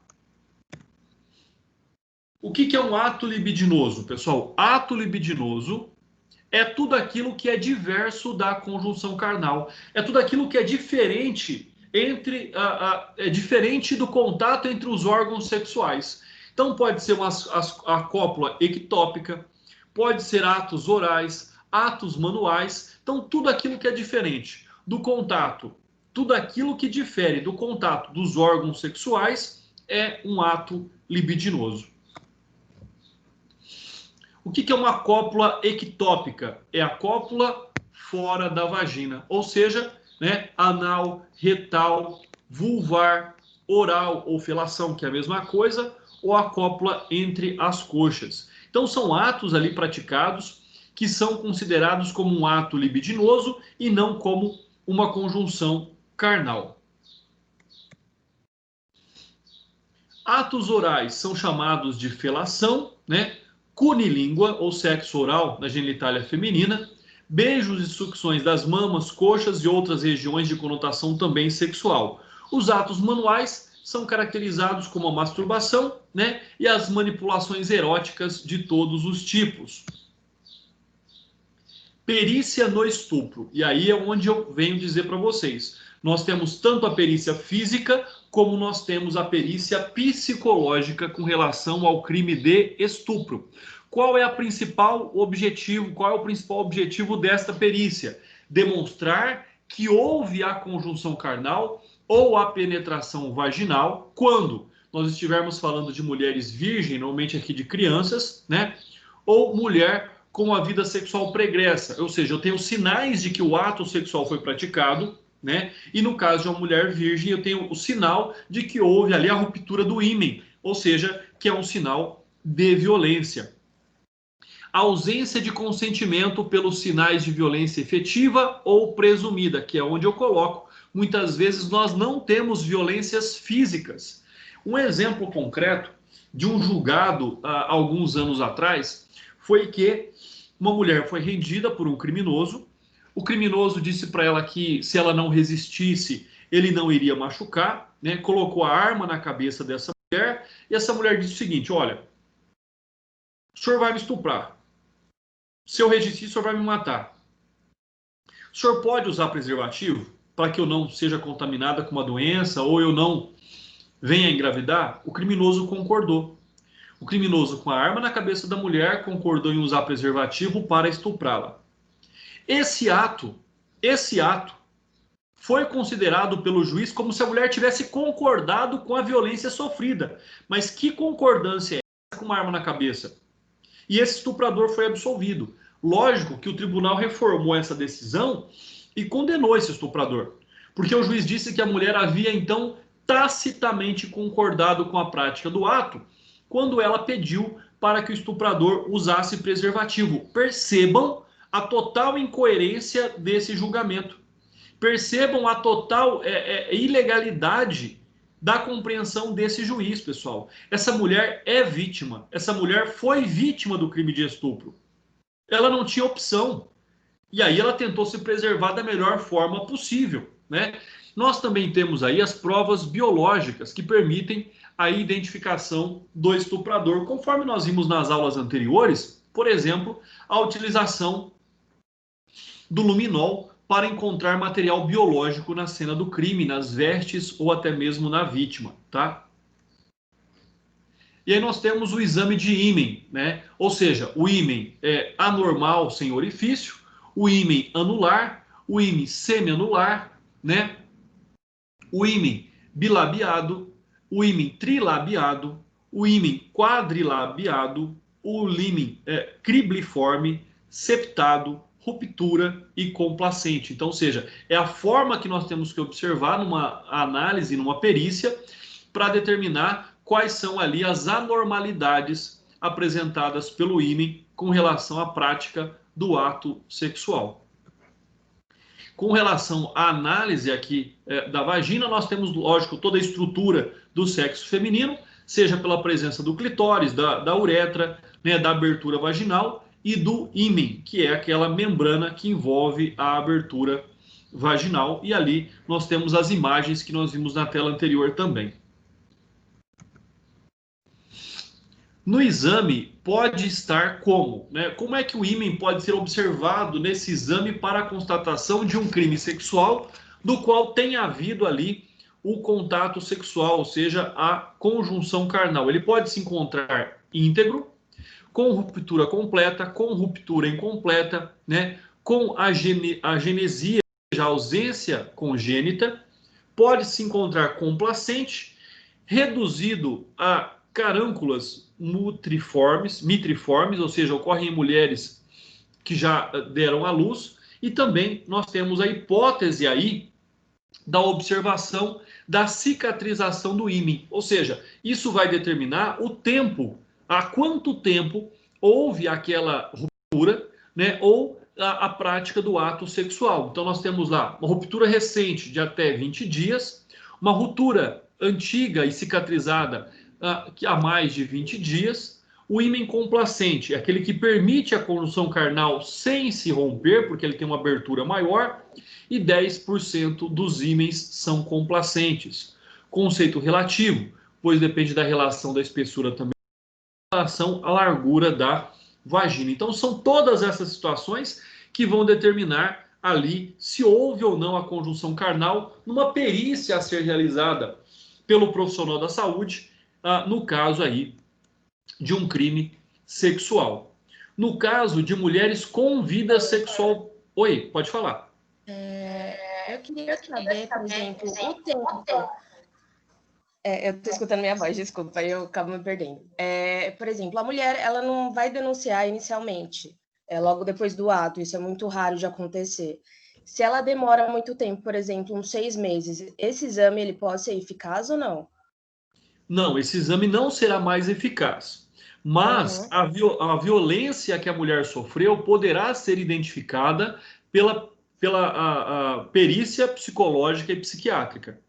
O que é um ato libidinoso, pessoal? Ato libidinoso é tudo aquilo que é diverso da conjunção carnal. É tudo aquilo que é diferente diferente do contato entre os órgãos sexuais. Então pode ser a cópula ectópica, pode ser atos orais, atos manuais. Então tudo aquilo que é diferente do contato, tudo aquilo que difere do contato dos órgãos sexuais é um ato libidinoso. O que é uma cópula ectópica? É a cópula fora da vagina, ou seja, né, anal, retal, vulvar, oral ou felação, que é a mesma coisa, ou a cópula entre as coxas. Então são atos ali praticados que são considerados como um ato libidinoso e não como uma conjunção carnal. Atos orais são chamados de felação, né? Cunilíngua, ou sexo oral na genitália feminina, beijos e sucções das mamas, coxas e outras regiões de conotação também sexual. Os atos manuais são caracterizados como a masturbação, né? E as manipulações eróticas de todos os tipos. Perícia no estupro. E aí é onde eu venho dizer para vocês. Nós temos tanto a perícia física, como nós temos a perícia psicológica com relação ao crime de estupro. Qual é o principal objetivo desta perícia? Demonstrar que houve a conjunção carnal ou a penetração vaginal quando nós estivermos falando de mulheres virgens, normalmente aqui de crianças, né? Ou mulher com a vida sexual pregressa, ou seja, eu tenho sinais de que o ato sexual foi praticado, né? E no caso de uma mulher virgem, eu tenho o sinal de que houve ali a ruptura do ímen, ou seja, que é um sinal de violência. A ausência de consentimento pelos sinais de violência efetiva ou presumida, que é onde eu coloco, muitas vezes nós não temos violências físicas. Um exemplo concreto de um julgado há alguns anos atrás foi que uma mulher foi rendida por um criminoso. O criminoso disse para ela que se ela não resistisse, ele não iria machucar, né? Colocou a arma na cabeça dessa mulher e essa mulher disse o seguinte: olha, o senhor vai me estuprar. Se eu resistir, o senhor vai me matar. O senhor pode usar preservativo para que eu não seja contaminada com uma doença ou eu não venha engravidar? O criminoso concordou. O criminoso, com a arma na cabeça da mulher, concordou em usar preservativo para estuprá-la. Esse ato foi considerado pelo juiz como se a mulher tivesse concordado com a violência sofrida. Mas que concordância é essa com uma arma na cabeça? E esse estuprador foi absolvido. Lógico que o tribunal reformou essa decisão e condenou esse estuprador. Porque o juiz disse que a mulher havia, então, tacitamente concordado com a prática do ato, quando ela pediu para que o estuprador usasse preservativo. Percebam a total incoerência desse julgamento. Percebam a total ilegalidade da compreensão desse juiz, pessoal. Essa mulher é vítima. Essa mulher foi vítima do crime de estupro. Ela não tinha opção. E aí ela tentou se preservar da melhor forma possível, né? Nós também temos aí as provas biológicas que permitem a identificação do estuprador, conforme nós vimos nas aulas anteriores, por exemplo, a utilização do luminol para encontrar material biológico na cena do crime, nas vestes ou até mesmo na vítima, tá? E aí nós temos o exame de ímen, né? Ou seja, o ímen é anormal sem orifício, o ímen anular, o ímen semianular, né? O ímen bilabiado, o ímen trilabiado, o ímen quadrilabiado, o ímen cribliforme, septado, ruptura e complacente. Então, ou seja, é a forma que nós temos que observar numa análise, numa perícia, para determinar quais são ali as anormalidades apresentadas pelo ímen com relação à prática do ato sexual. Com relação à análise aqui da vagina, nós temos, lógico, toda a estrutura do sexo feminino, seja pela presença do clitóris, da uretra, né, da abertura vaginal e do ímen, que é aquela membrana que envolve a abertura vaginal. E ali nós temos as imagens que nós vimos na tela anterior também. No exame pode estar como, né? Como é que o ímen pode ser observado nesse exame para a constatação de um crime sexual do qual tem havido ali o contato sexual, ou seja, a conjunção carnal? Ele pode se encontrar íntegro, com ruptura completa, com ruptura incompleta, né? Com agenesia, ou seja, ausência congênita, pode se encontrar complacente, reduzido a carânculas mitriformes, ou seja, ocorrem em mulheres que já deram à luz, e também nós temos a hipótese aí da observação da cicatrização do ímen, ou seja, isso vai determinar o tempo, há quanto tempo houve aquela ruptura, né, ou a prática do ato sexual. Então nós temos lá uma ruptura recente de até 20 dias, uma ruptura antiga e cicatrizada que há mais de 20 dias, o ímen complacente, é aquele que permite a conjunção carnal sem se romper, porque ele tem uma abertura maior, e 10% dos ímens são complacentes. Conceito relativo, pois depende da relação da espessura também em relação à largura da vagina. Então são todas essas situações que vão determinar ali se houve ou não a conjunção carnal numa perícia a ser realizada pelo profissional da saúde, no caso aí de um crime sexual. No caso de mulheres com vida sexual... Oi, pode falar. Eu queria saber, por exemplo, o tempo. Eu estou escutando minha voz, desculpa, eu acabo me perdendo. Por exemplo, a mulher, ela não vai denunciar inicialmente, logo depois do ato, isso é muito raro de acontecer. Se ela demora muito tempo, por exemplo, uns 6 meses, esse exame ele pode ser eficaz ou não? Não, esse exame não será mais eficaz. Mas a violência que a mulher sofreu poderá ser identificada pela perícia psicológica e psiquiátrica.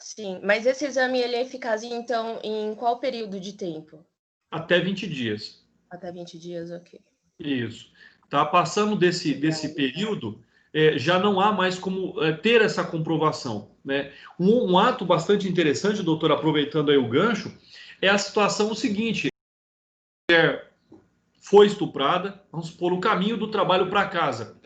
Sim, mas esse exame ele é eficaz, então, em qual período de tempo? Até 20 dias. Até 20 dias, ok. Isso. Tá passando desse período, já não há mais como ter essa comprovação, né? Um ato bastante interessante, doutor, aproveitando aí o gancho, é a situação o seguinte: a mulher foi estuprada, vamos supor, o caminho do trabalho para casa.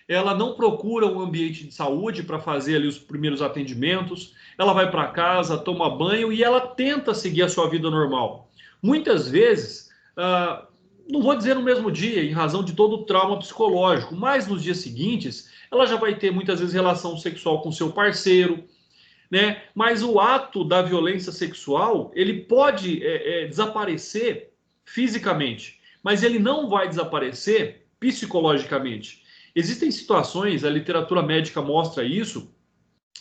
Ela não procura um ambiente de saúde para fazer ali os primeiros atendimentos, ela vai para casa, toma banho e ela tenta seguir a sua vida normal. Muitas vezes, não vou dizer no mesmo dia, em razão de todo o trauma psicológico, mas nos dias seguintes, ela já vai ter muitas vezes relação sexual com seu parceiro, né? Mas o ato da violência sexual, ele pode desaparecer fisicamente, mas ele não vai desaparecer psicologicamente. Existem situações, a literatura médica mostra isso,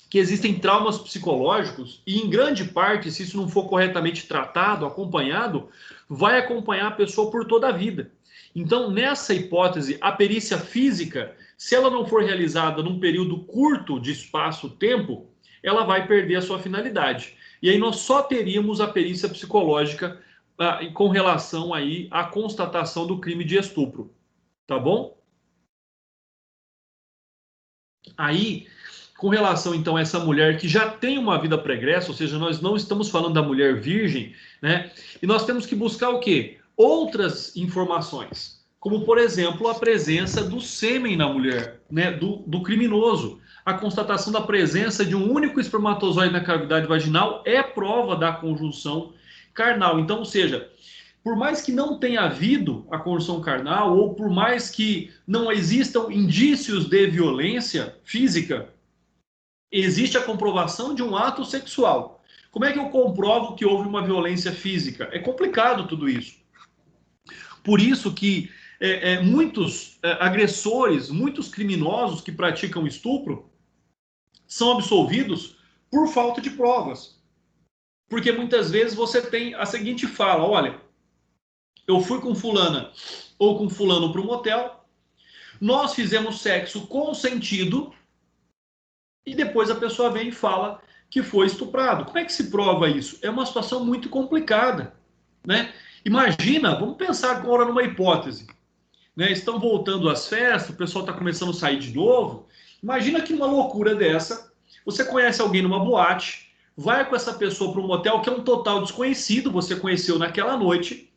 que existem traumas psicológicos e, em grande parte, se isso não for corretamente tratado, acompanhado, vai acompanhar a pessoa por toda a vida. Então, nessa hipótese, a perícia física, se ela não for realizada num período curto de espaço-tempo, ela vai perder a sua finalidade. E aí nós só teríamos a perícia psicológica com relação aí à constatação do crime de estupro. Tá bom? Aí, com relação então a essa mulher que já tem uma vida pregressa, ou seja, nós não estamos falando da mulher virgem, né? E nós temos que buscar o quê? Outras informações, como por exemplo a presença do sêmen na mulher, né? Do criminoso. A constatação da presença de um único espermatozoide na cavidade vaginal é prova da conjunção carnal. Então, ou seja, por mais que não tenha havido a conjunção carnal, ou por mais que não existam indícios de violência física, existe a comprovação de um ato sexual. Como é que eu comprovo que houve uma violência física? É complicado tudo isso. Por isso que muitos agressores, muitos criminosos que praticam estupro são absolvidos por falta de provas. Porque muitas vezes você tem a seguinte fala: olha, eu fui com fulana ou com fulano para um motel, nós fizemos sexo consentido e depois a pessoa vem e fala que foi estuprado. Como é que se prova isso? É uma situação muito complicada, né? Imagina, vamos pensar agora numa hipótese, né? Estão voltando às festas, o pessoal está começando a sair de novo. Imagina que numa loucura dessa, você conhece alguém numa boate, vai com essa pessoa para um motel que é um total desconhecido, você conheceu naquela noite,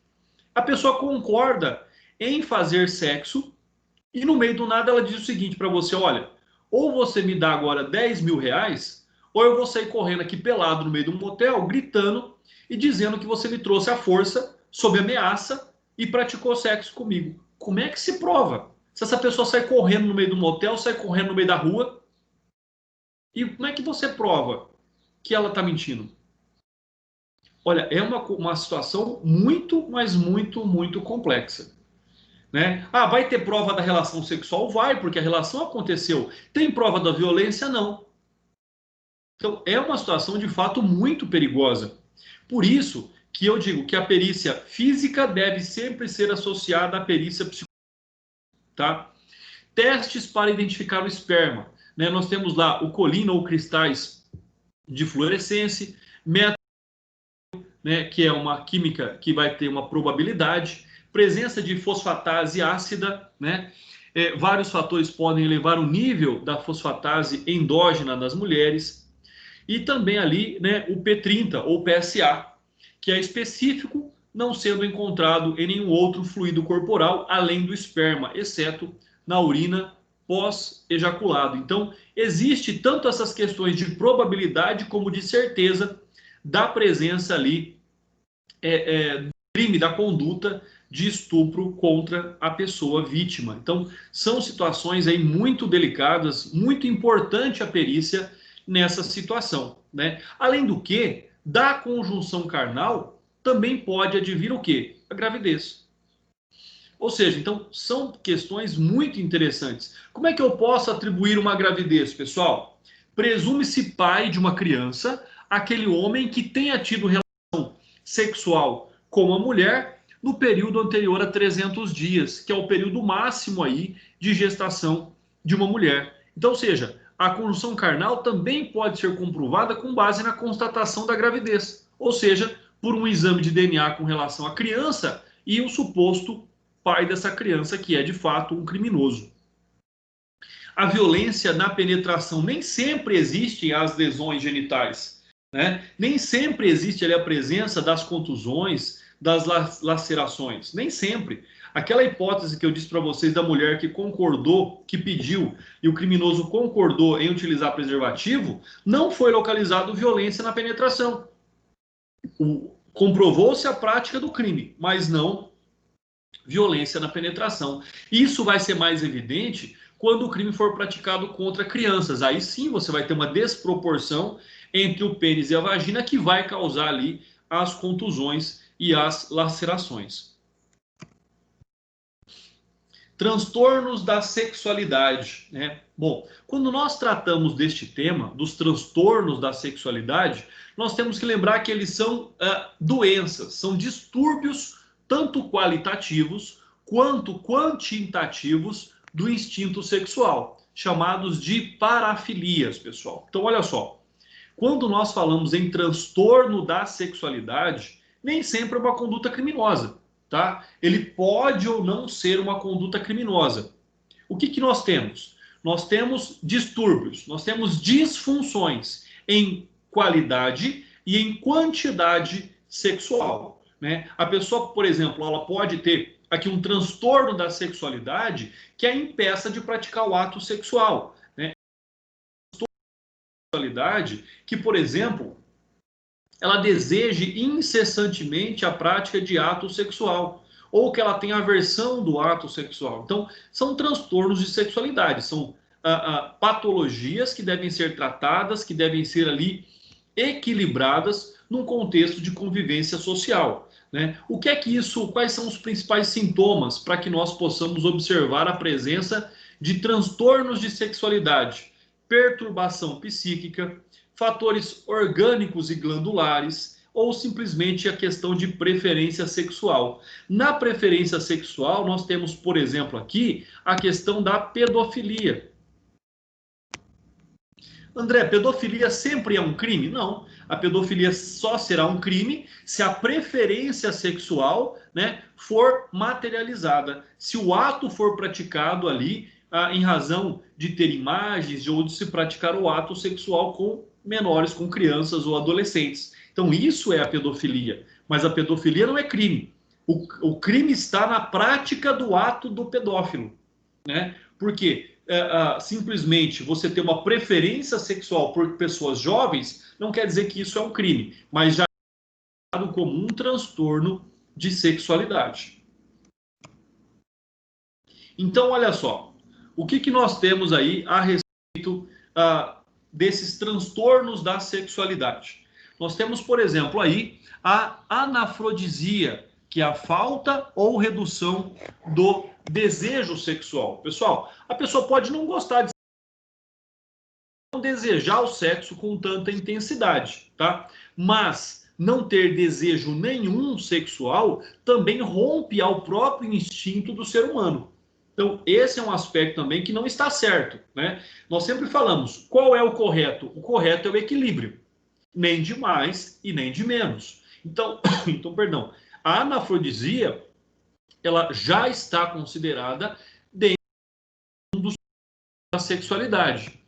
a pessoa concorda em fazer sexo e no meio do nada ela diz o seguinte para você: olha, ou você me dá agora 10 mil reais, ou eu vou sair correndo aqui pelado no meio de um motel, gritando e dizendo que você me trouxe à força, sob ameaça, e praticou sexo comigo. Como é que se prova? Se essa pessoa sai correndo no meio do motel, sai correndo no meio da rua, e como é que você prova que ela está mentindo? Olha, é uma situação muito, mas muito, muito complexa. Né? Ah, vai ter prova da relação sexual? Vai, porque a relação aconteceu. Tem prova da violência? Não. Então, é uma situação de fato muito perigosa. Por isso que eu digo que a perícia física deve sempre ser associada à perícia psicológica. Tá? Testes para identificar o esperma. Né? Nós temos lá o colina ou cristais de fluorescência, né, que é uma química que vai ter uma probabilidade, presença de fosfatase ácida, né? Vários fatores podem elevar o nível da fosfatase endógena nas mulheres, e também ali, né, o P30 ou PSA, que é específico, não sendo encontrado em nenhum outro fluido corporal além do esperma, exceto na urina pós-ejaculado. Então, existe tanto essas questões de probabilidade como de certeza da presença ali do crime, da conduta de estupro contra a pessoa vítima. Então, são situações aí muito delicadas, muito importante a perícia nessa situação, né? Além do que, da conjunção carnal também pode advir o quê? A gravidez. Ou seja, então são questões muito interessantes. Como é que eu posso atribuir uma gravidez, pessoal? Presume-se pai de uma criança, aquele homem que tenha tido relação sexual com a mulher no período anterior a 300 dias, que é o período máximo aí de gestação de uma mulher. Então, ou seja, a conjunção carnal também pode ser comprovada com base na constatação da gravidez, ou seja, por um exame de DNA com relação à criança e o suposto pai dessa criança, que é de fato um criminoso. A violência na penetração, nem sempre existem as lesões genitais, né? Nem sempre existe ali a presença das contusões, das lacerações, nem sempre. Aquela hipótese que eu disse para vocês da mulher que concordou, que pediu, e o criminoso concordou em utilizar preservativo, não foi localizado violência na penetração. Comprovou-se a prática do crime, mas não violência na penetração. Isso vai ser mais evidente quando o crime for praticado contra crianças. Aí sim você vai ter uma desproporção entre o pênis e a vagina que vai causar ali as contusões e as lacerações. Transtornos da sexualidade, né? Bom, quando nós tratamos deste tema, dos transtornos da sexualidade, nós temos que lembrar que eles são doenças, são distúrbios tanto qualitativos quanto quantitativos do instinto sexual, chamados de parafilias, pessoal. Então, olha só, quando nós falamos em transtorno da sexualidade, nem sempre é uma conduta criminosa, tá? Ele pode ou não ser uma conduta criminosa. O que nós temos? Nós temos distúrbios, nós temos disfunções em qualidade e em quantidade sexual. Né? A pessoa, por exemplo, ela pode ter aqui um transtorno da sexualidade que a impeça de praticar o ato sexual. Né? Sexualidade que, por exemplo, ela deseje incessantemente a prática de ato sexual ou que ela tenha aversão do ato sexual. Então, são transtornos de sexualidade, são patologias que devem ser tratadas, que devem ser ali equilibradas num contexto de convivência social. Né? O que é que isso, quais são os principais sintomas para que nós possamos observar a presença de transtornos de sexualidade? Perturbação psíquica, fatores orgânicos e glandulares, ou simplesmente a questão de preferência sexual. Na preferência sexual, nós temos, por exemplo, aqui a questão da pedofilia. André, pedofilia sempre é um crime? Não. A pedofilia só será um crime se a preferência sexual, né, for materializada. Se o ato for praticado ali em razão de ter imagens ou de se praticar o ato sexual com menores, com crianças ou adolescentes. Então isso é a pedofilia. Mas a pedofilia não é crime. O crime está na prática do ato do pedófilo. Né? Por quê? Simplesmente você ter uma preferência sexual por pessoas jovens não quer dizer que isso é um crime, mas já é como um transtorno de sexualidade. Então, olha só, o que nós temos aí a respeito desses transtornos da sexualidade? Nós temos, por exemplo, aí a anafrodisia, que é a falta ou redução do desejo sexual. Pessoal, a pessoa pode não gostar de não desejar o sexo com tanta intensidade, tá? Mas não ter desejo nenhum sexual também rompe ao próprio instinto do ser humano. Então, esse é um aspecto também que não está certo, né? Nós sempre falamos, qual é o correto? O correto é o equilíbrio, nem de mais e nem de menos. Então, perdão, a anafrodisia, ela já está considerada dentro da sexualidade.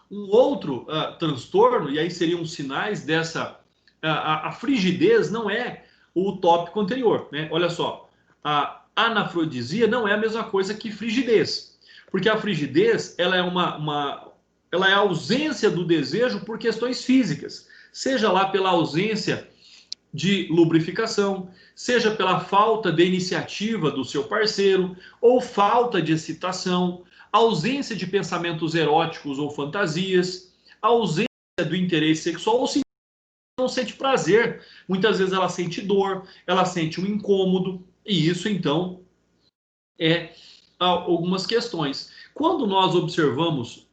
Um outro transtorno, e aí seriam sinais dessa... a frigidez não é o tópico anterior, né? Olha só, a anafrodisia não é a mesma coisa que frigidez. Porque a frigidez, ela é a ausência do desejo por questões físicas. Seja lá pela ausência de lubrificação, seja pela falta de iniciativa do seu parceiro, ou falta de excitação, ausência de pensamentos eróticos ou fantasias, ausência do interesse sexual, ou simplesmente não sente prazer. Muitas vezes ela sente dor, ela sente um incômodo, e isso então é algumas questões. Quando nós observamos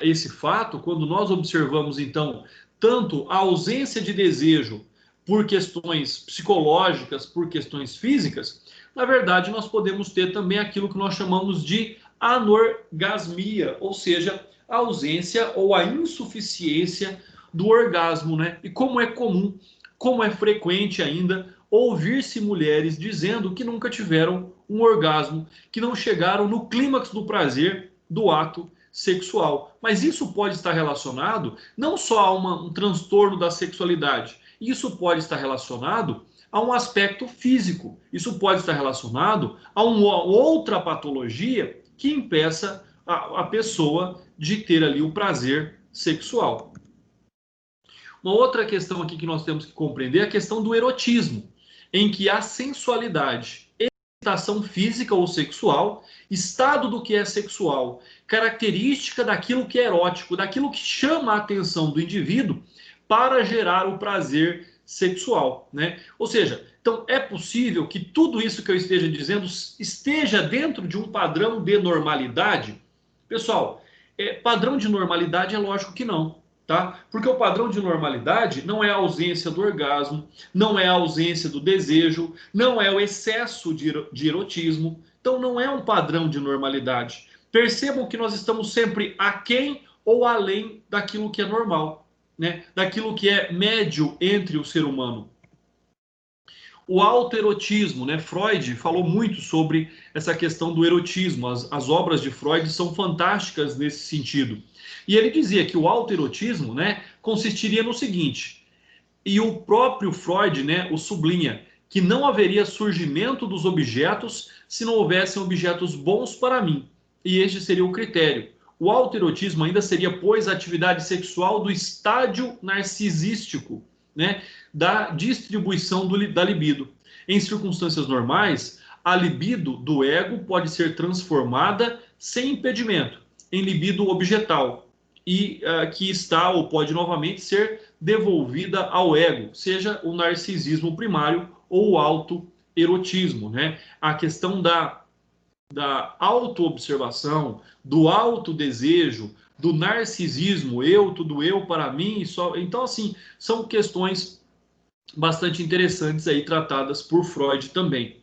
esse fato, quando nós observamos então tanto a ausência de desejo por questões psicológicas, por questões físicas, na verdade nós podemos ter também aquilo que nós chamamos de anorgasmia, ou seja, a ausência ou a insuficiência do orgasmo, né? E como é comum, como é frequente ainda ouvir-se mulheres dizendo que nunca tiveram um orgasmo, que não chegaram no clímax do prazer do ato sexual. Mas isso pode estar relacionado não só a um transtorno da sexualidade, isso pode estar relacionado a um aspecto físico, isso pode estar relacionado a uma outra patologia que impeça a pessoa de ter ali o prazer sexual. Uma outra questão aqui que nós temos que compreender é a questão do erotismo, em que a sensualidade, excitação física ou sexual, estado do que é sexual, característica daquilo que é erótico, daquilo que chama a atenção do indivíduo para gerar o prazer sexual, né? Ou seja, então é possível que tudo isso que eu esteja dizendo esteja dentro de um padrão de normalidade? Pessoal, padrão de normalidade é lógico que não. Tá? Porque o padrão de normalidade não é a ausência do orgasmo, não é a ausência do desejo, não é o excesso de erotismo. Então não é um padrão de normalidade. Percebam que nós estamos sempre aquém ou além daquilo que é normal, né? Daquilo que é médio entre o ser humano. O autoerotismo, né? Freud falou muito sobre essa questão do erotismo. As obras de Freud são fantásticas nesse sentido. E ele dizia que o autoerotismo, né, consistiria no seguinte, e o próprio Freud, né, o sublinha, que não haveria surgimento dos objetos se não houvessem objetos bons para mim. E este seria o critério. O autoerotismo ainda seria, pois, a atividade sexual do estádio narcisístico, né, da distribuição da libido. Em circunstâncias normais, a libido do ego pode ser transformada sem impedimento em libido objetal e que está ou pode novamente ser devolvida ao ego, seja o narcisismo primário ou o autoerotismo, né? A questão da autoobservação, do autodesejo, do narcisismo, eu, tudo eu para mim, só. Então, assim, são questões bastante interessantes aí tratadas por Freud também.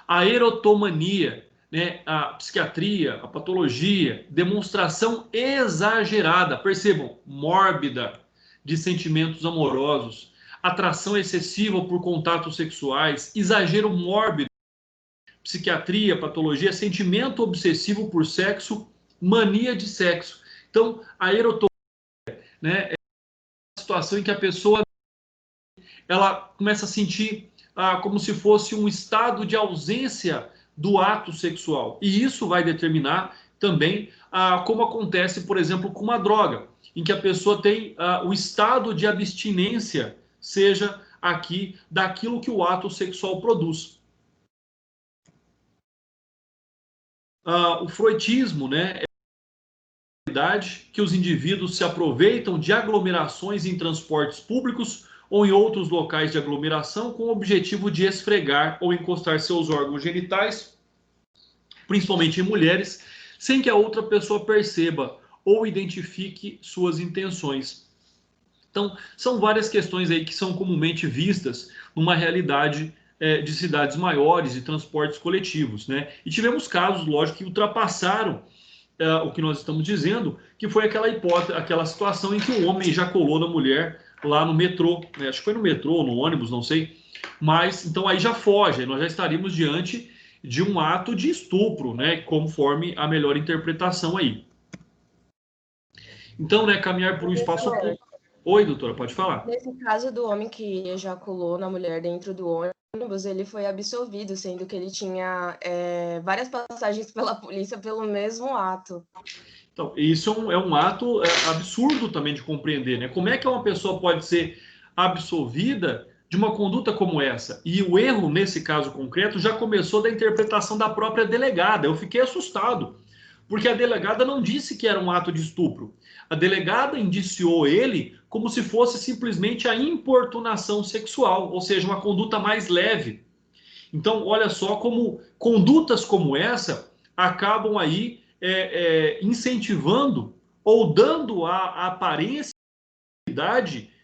A erotomania, né, a psiquiatria, a patologia, demonstração exagerada, percebam, mórbida, de sentimentos amorosos, atração excessiva por contatos sexuais, exagero mórbido, psiquiatria, patologia, sentimento obsessivo por sexo, mania de sexo. Então, a erotomania, né, é uma situação em que a pessoa ela começa a sentir como se fosse um estado de ausência do ato sexual. E isso vai determinar também como acontece, por exemplo, com uma droga, em que a pessoa tem o estado de abstinência, seja aqui daquilo que o ato sexual produz. O freudismo, né, que os indivíduos se aproveitam de aglomerações em transportes públicos ou em outros locais de aglomeração com o objetivo de esfregar ou encostar seus órgãos genitais, principalmente em mulheres, sem que a outra pessoa perceba ou identifique suas intenções. Então, são várias questões aí que são comumente vistas numa realidade de cidades maiores e transportes coletivos, né? E tivemos casos, lógico, que ultrapassaram o que nós estamos dizendo, que foi aquela hipótese, aquela situação em que o homem ejaculou na mulher lá no metrô, né? Acho que foi no metrô, no ônibus, não sei. Mas, então aí já foge, nós já estaríamos diante de um ato de estupro, né? Conforme a melhor interpretação aí. Então, né, caminhar por um espaço público. Oi, doutora, pode falar. Nesse caso do homem que ejaculou na mulher dentro do ônibus, ele foi absolvido, sendo que ele tinha várias passagens pela polícia pelo mesmo ato. Então, isso é um ato absurdo também de compreender, né? Como é que uma pessoa pode ser absolvida de uma conduta como essa? E o erro, nesse caso concreto, já começou da interpretação da própria delegada. Eu fiquei assustado, porque a delegada não disse que era um ato de estupro. A delegada indiciou ele como se fosse simplesmente a importunação sexual, ou seja, uma conduta mais leve. Então, olha só como condutas como essa acabam aí incentivando ou dando a aparência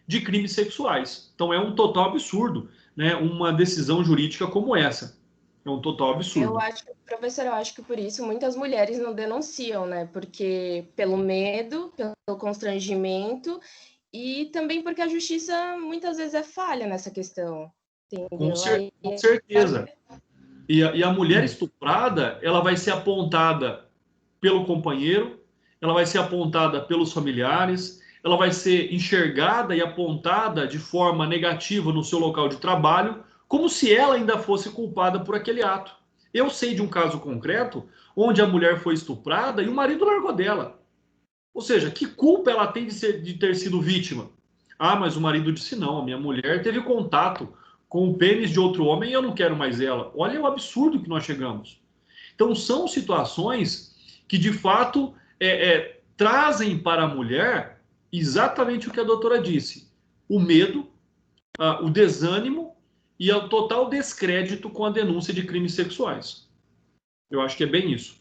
de crimes sexuais. Então, é um total absurdo, né, uma decisão jurídica como essa. É um total absurdo. Professor, eu acho que por isso muitas mulheres não denunciam, né? Porque pelo medo, pelo constrangimento e também porque a justiça muitas vezes é falha nessa questão, entendeu? Com certeza. E a mulher estuprada, ela vai ser apontada pelo companheiro, ela vai ser apontada pelos familiares, ela vai ser enxergada e apontada de forma negativa no seu local de trabalho, como se ela ainda fosse culpada por aquele ato. Eu sei de um caso concreto onde a mulher foi estuprada e o marido largou dela. Ou seja, que culpa ela tem de ter sido vítima? Ah, mas o marido disse não, a minha mulher teve contato com o pênis de outro homem e eu não quero mais ela. Olha o absurdo que nós chegamos. Então, são situações que, de fato, trazem para a mulher exatamente o que a doutora disse: o medo, o desânimo e o total descrédito com a denúncia de crimes sexuais. Eu acho que é bem isso.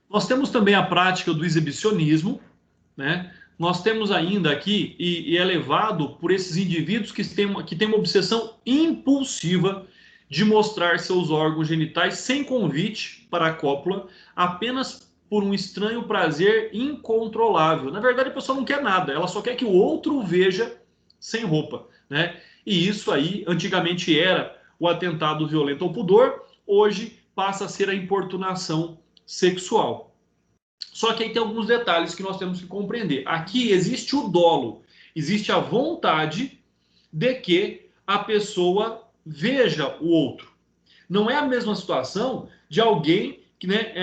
Nós temos também a prática do exibicionismo, né? Nós temos ainda aqui, e é levado por esses indivíduos que têm uma obsessão impulsiva de mostrar seus órgãos genitais sem convite para a cópula, apenas por um estranho prazer incontrolável. Na verdade, a pessoa não quer nada, ela só quer que o outro veja sem roupa, né? E isso aí, antigamente era o atentado violento ao pudor, hoje passa a ser a importunação sexual. Só que aí tem alguns detalhes que nós temos que compreender. Aqui existe o dolo, existe a vontade de que a pessoa veja o outro. Não é a mesma situação de alguém que, né,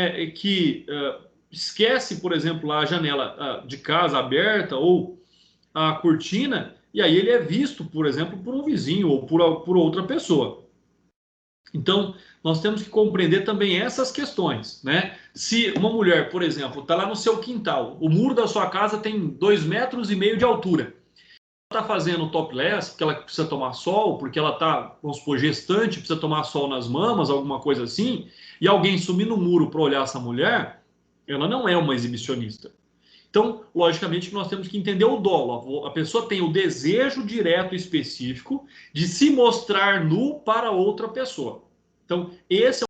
esquece, por exemplo, a janela de casa aberta ou a cortina, e aí ele é visto, por exemplo, por um vizinho ou por outra pessoa. Então, nós temos que compreender também essas questões, né? Se uma mulher, por exemplo, está lá no seu quintal, o muro da sua casa tem 2,5 metros de altura. Ela está fazendo topless, porque ela precisa tomar sol, porque ela está, vamos supor, gestante, precisa tomar sol nas mamas, alguma coisa assim, e alguém sumir no muro para olhar essa mulher, ela não é uma exibicionista. Então, logicamente, nós temos que entender o dolo. A pessoa tem o desejo direto e específico de se mostrar nu para outra pessoa. Então, esse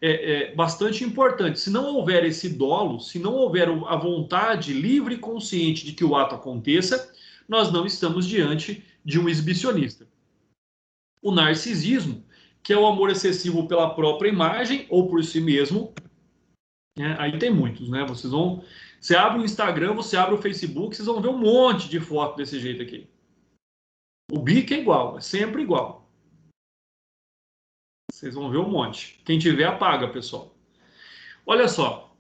é bastante importante. Se não houver esse dolo, se não houver a vontade livre e consciente de que o ato aconteça, nós não estamos diante de um exibicionista. O narcisismo, que é o amor excessivo pela própria imagem ou por si mesmo, né? Aí tem muitos, né? Você abre o Instagram, você abre o Facebook, vocês vão ver um monte de foto desse jeito aqui. O bico é igual, é sempre igual. Vocês vão ver um monte. Quem tiver, apaga, pessoal. Olha só.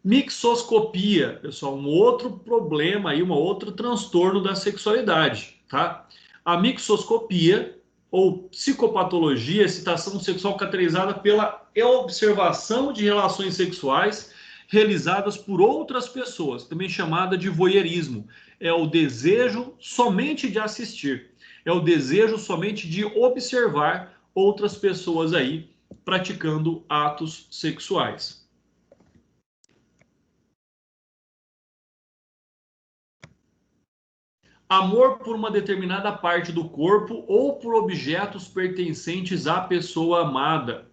Mixoscopia, pessoal, um outro problema aí, um outro transtorno da sexualidade, tá? A mixoscopia ou psicopatologia, excitação sexual caracterizada pela observação de relações sexuais realizadas por outras pessoas, também chamada de voyeurismo. É o desejo somente de assistir, é o desejo somente de observar outras pessoas aí praticando atos sexuais. Amor por uma determinada parte do corpo ou por objetos pertencentes à pessoa amada,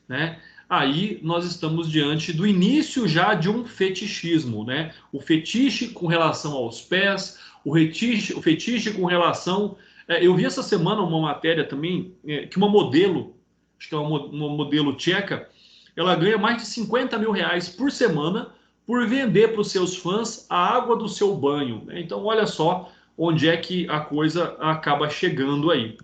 né? Aí nós estamos diante do início já de um fetichismo, né? O fetiche com relação aos pés, o fetiche com relação... eu vi essa semana uma matéria também, que uma modelo, acho que é uma modelo tcheca, ela ganha mais de 50 mil reais por semana por vender para os seus fãs a água do seu banho, né? Então olha só onde é que a coisa acaba chegando aí.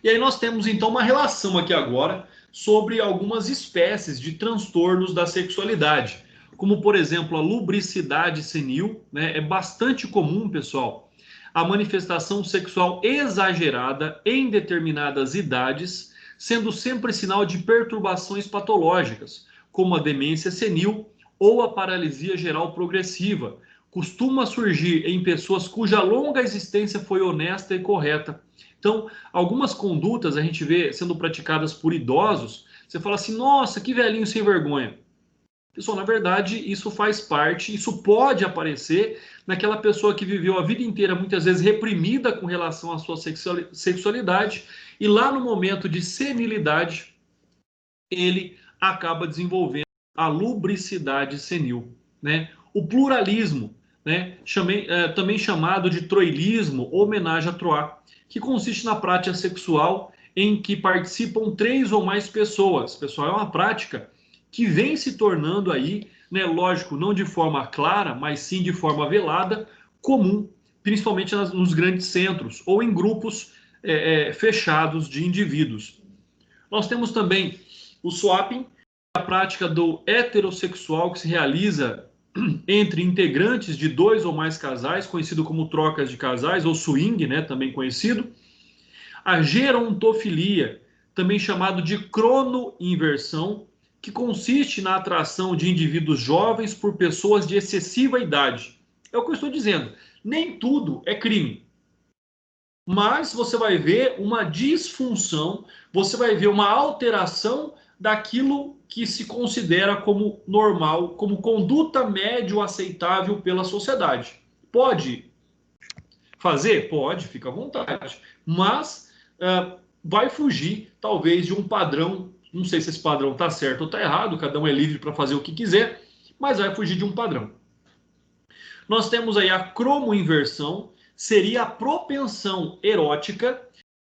E aí nós temos então uma relação aqui agora sobre algumas espécies de transtornos da sexualidade, como por exemplo a lubricidade senil, né? É bastante comum, pessoal, a manifestação sexual exagerada em determinadas idades, sendo sempre sinal de perturbações patológicas, como a demência senil ou a paralisia geral progressiva. Costuma surgir em pessoas cuja longa existência foi honesta e correta. Então, algumas condutas a gente vê sendo praticadas por idosos, você fala assim, nossa, que velhinho sem vergonha. Pessoal, na verdade, isso faz parte, isso pode aparecer naquela pessoa que viveu a vida inteira, muitas vezes reprimida com relação à sua sexualidade, e lá no momento de senilidade, ele acaba desenvolvendo a lubricidade senil, né? O pluralismo, né? Também chamado de troilismo, homenagem a Troar, que consiste na prática sexual em que participam 3 ou mais pessoas. Pessoal, é uma prática que vem se tornando aí, né, lógico, não de forma clara, mas sim de forma velada, comum, principalmente nos grandes centros ou em grupos fechados de indivíduos. Nós temos também o swapping, a prática do heterossexual que se realiza entre integrantes de 2 ou mais casais, conhecido como trocas de casais, ou swing, né, também conhecido. A gerontofilia, também chamado de cronoinversão, que consiste na atração de indivíduos jovens por pessoas de excessiva idade. É o que eu estou dizendo. Nem tudo é crime. Mas você vai ver uma disfunção, você vai ver uma alteração daquilo que se considera como normal, como conduta médio aceitável pela sociedade. Pode fazer? Pode, fica à vontade. Mas vai fugir, talvez, de um padrão. Não sei se esse padrão está certo ou está errado, cada um é livre para fazer o que quiser, mas vai fugir de um padrão. Nós temos aí a cromoinversão, seria a propensão erótica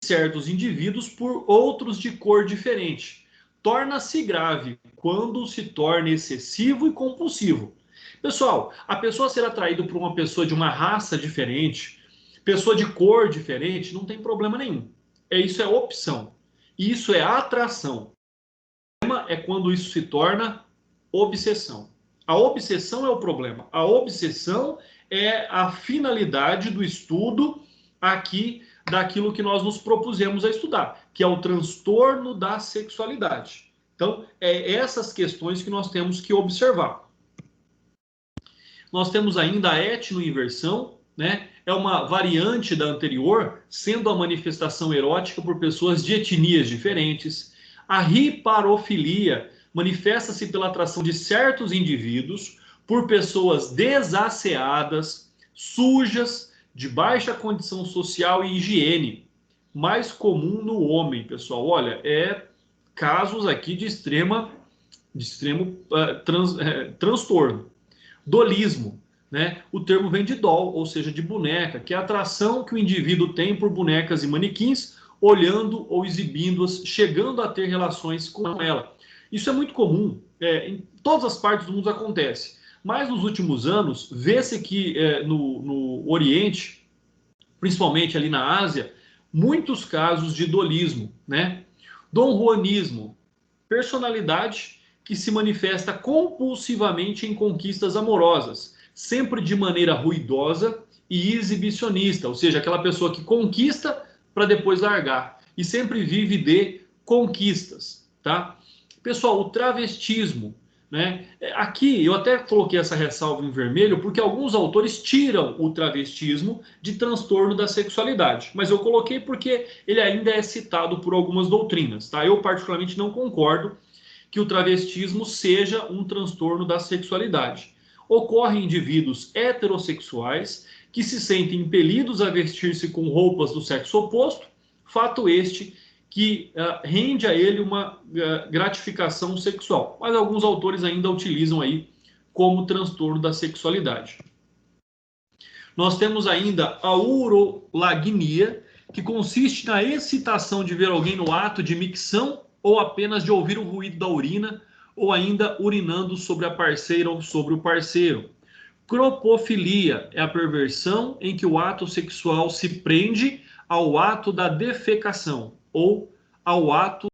de certos indivíduos por outros de cor diferente. Torna-se grave quando se torna excessivo e compulsivo. Pessoal, a pessoa ser atraída por uma pessoa de uma raça diferente, pessoa de cor diferente, não tem problema nenhum. Isso é opção. Isso é atração. O problema é quando isso se torna obsessão. A obsessão é o problema. A obsessão é a finalidade do estudo aqui daquilo que nós nos propusemos a estudar, que é o transtorno da sexualidade. Então, é essas questões que nós temos que observar. Nós temos ainda a etnoinversão, né? É uma variante da anterior, sendo a manifestação erótica por pessoas de etnias diferentes. A riparofilia manifesta-se pela atração de certos indivíduos por pessoas desasseadas, sujas, de baixa condição social e higiene. Mais comum no homem, pessoal. Olha, casos aqui de extremo transtorno. Dolismo, né? O termo vem de doll, ou seja, de boneca, que é a atração que o indivíduo tem por bonecas e manequins, olhando ou exibindo-as, chegando a ter relações com ela. Isso é muito comum, em todas as partes do mundo acontece. Mas nos últimos anos, vê-se que no Oriente, principalmente ali na Ásia, muitos casos de dolismo, né? Dom Juanismo, personalidade que se manifesta compulsivamente em conquistas amorosas, sempre de maneira ruidosa e exibicionista, ou seja, aquela pessoa que conquista para depois largar e sempre vive de conquistas, tá? Pessoal, o travestismo, né? Aqui eu até coloquei essa ressalva em vermelho porque alguns autores tiram o travestismo de transtorno da sexualidade, mas eu coloquei porque ele ainda é citado por algumas doutrinas, tá? Eu particularmente não concordo que o travestismo seja um transtorno da sexualidade. Ocorre em indivíduos heterossexuais que se sentem impelidos a vestir-se com roupas do sexo oposto, fato este que rende a ele uma gratificação sexual. Mas alguns autores ainda utilizam aí como transtorno da sexualidade. Nós temos ainda a urolagnia, que consiste na excitação de ver alguém no ato de micção ou apenas de ouvir o ruído da urina, ou ainda urinando sobre a parceira ou sobre o parceiro. Cropofilia é a perversão em que o ato sexual se prende ao ato da defecação ou ao ato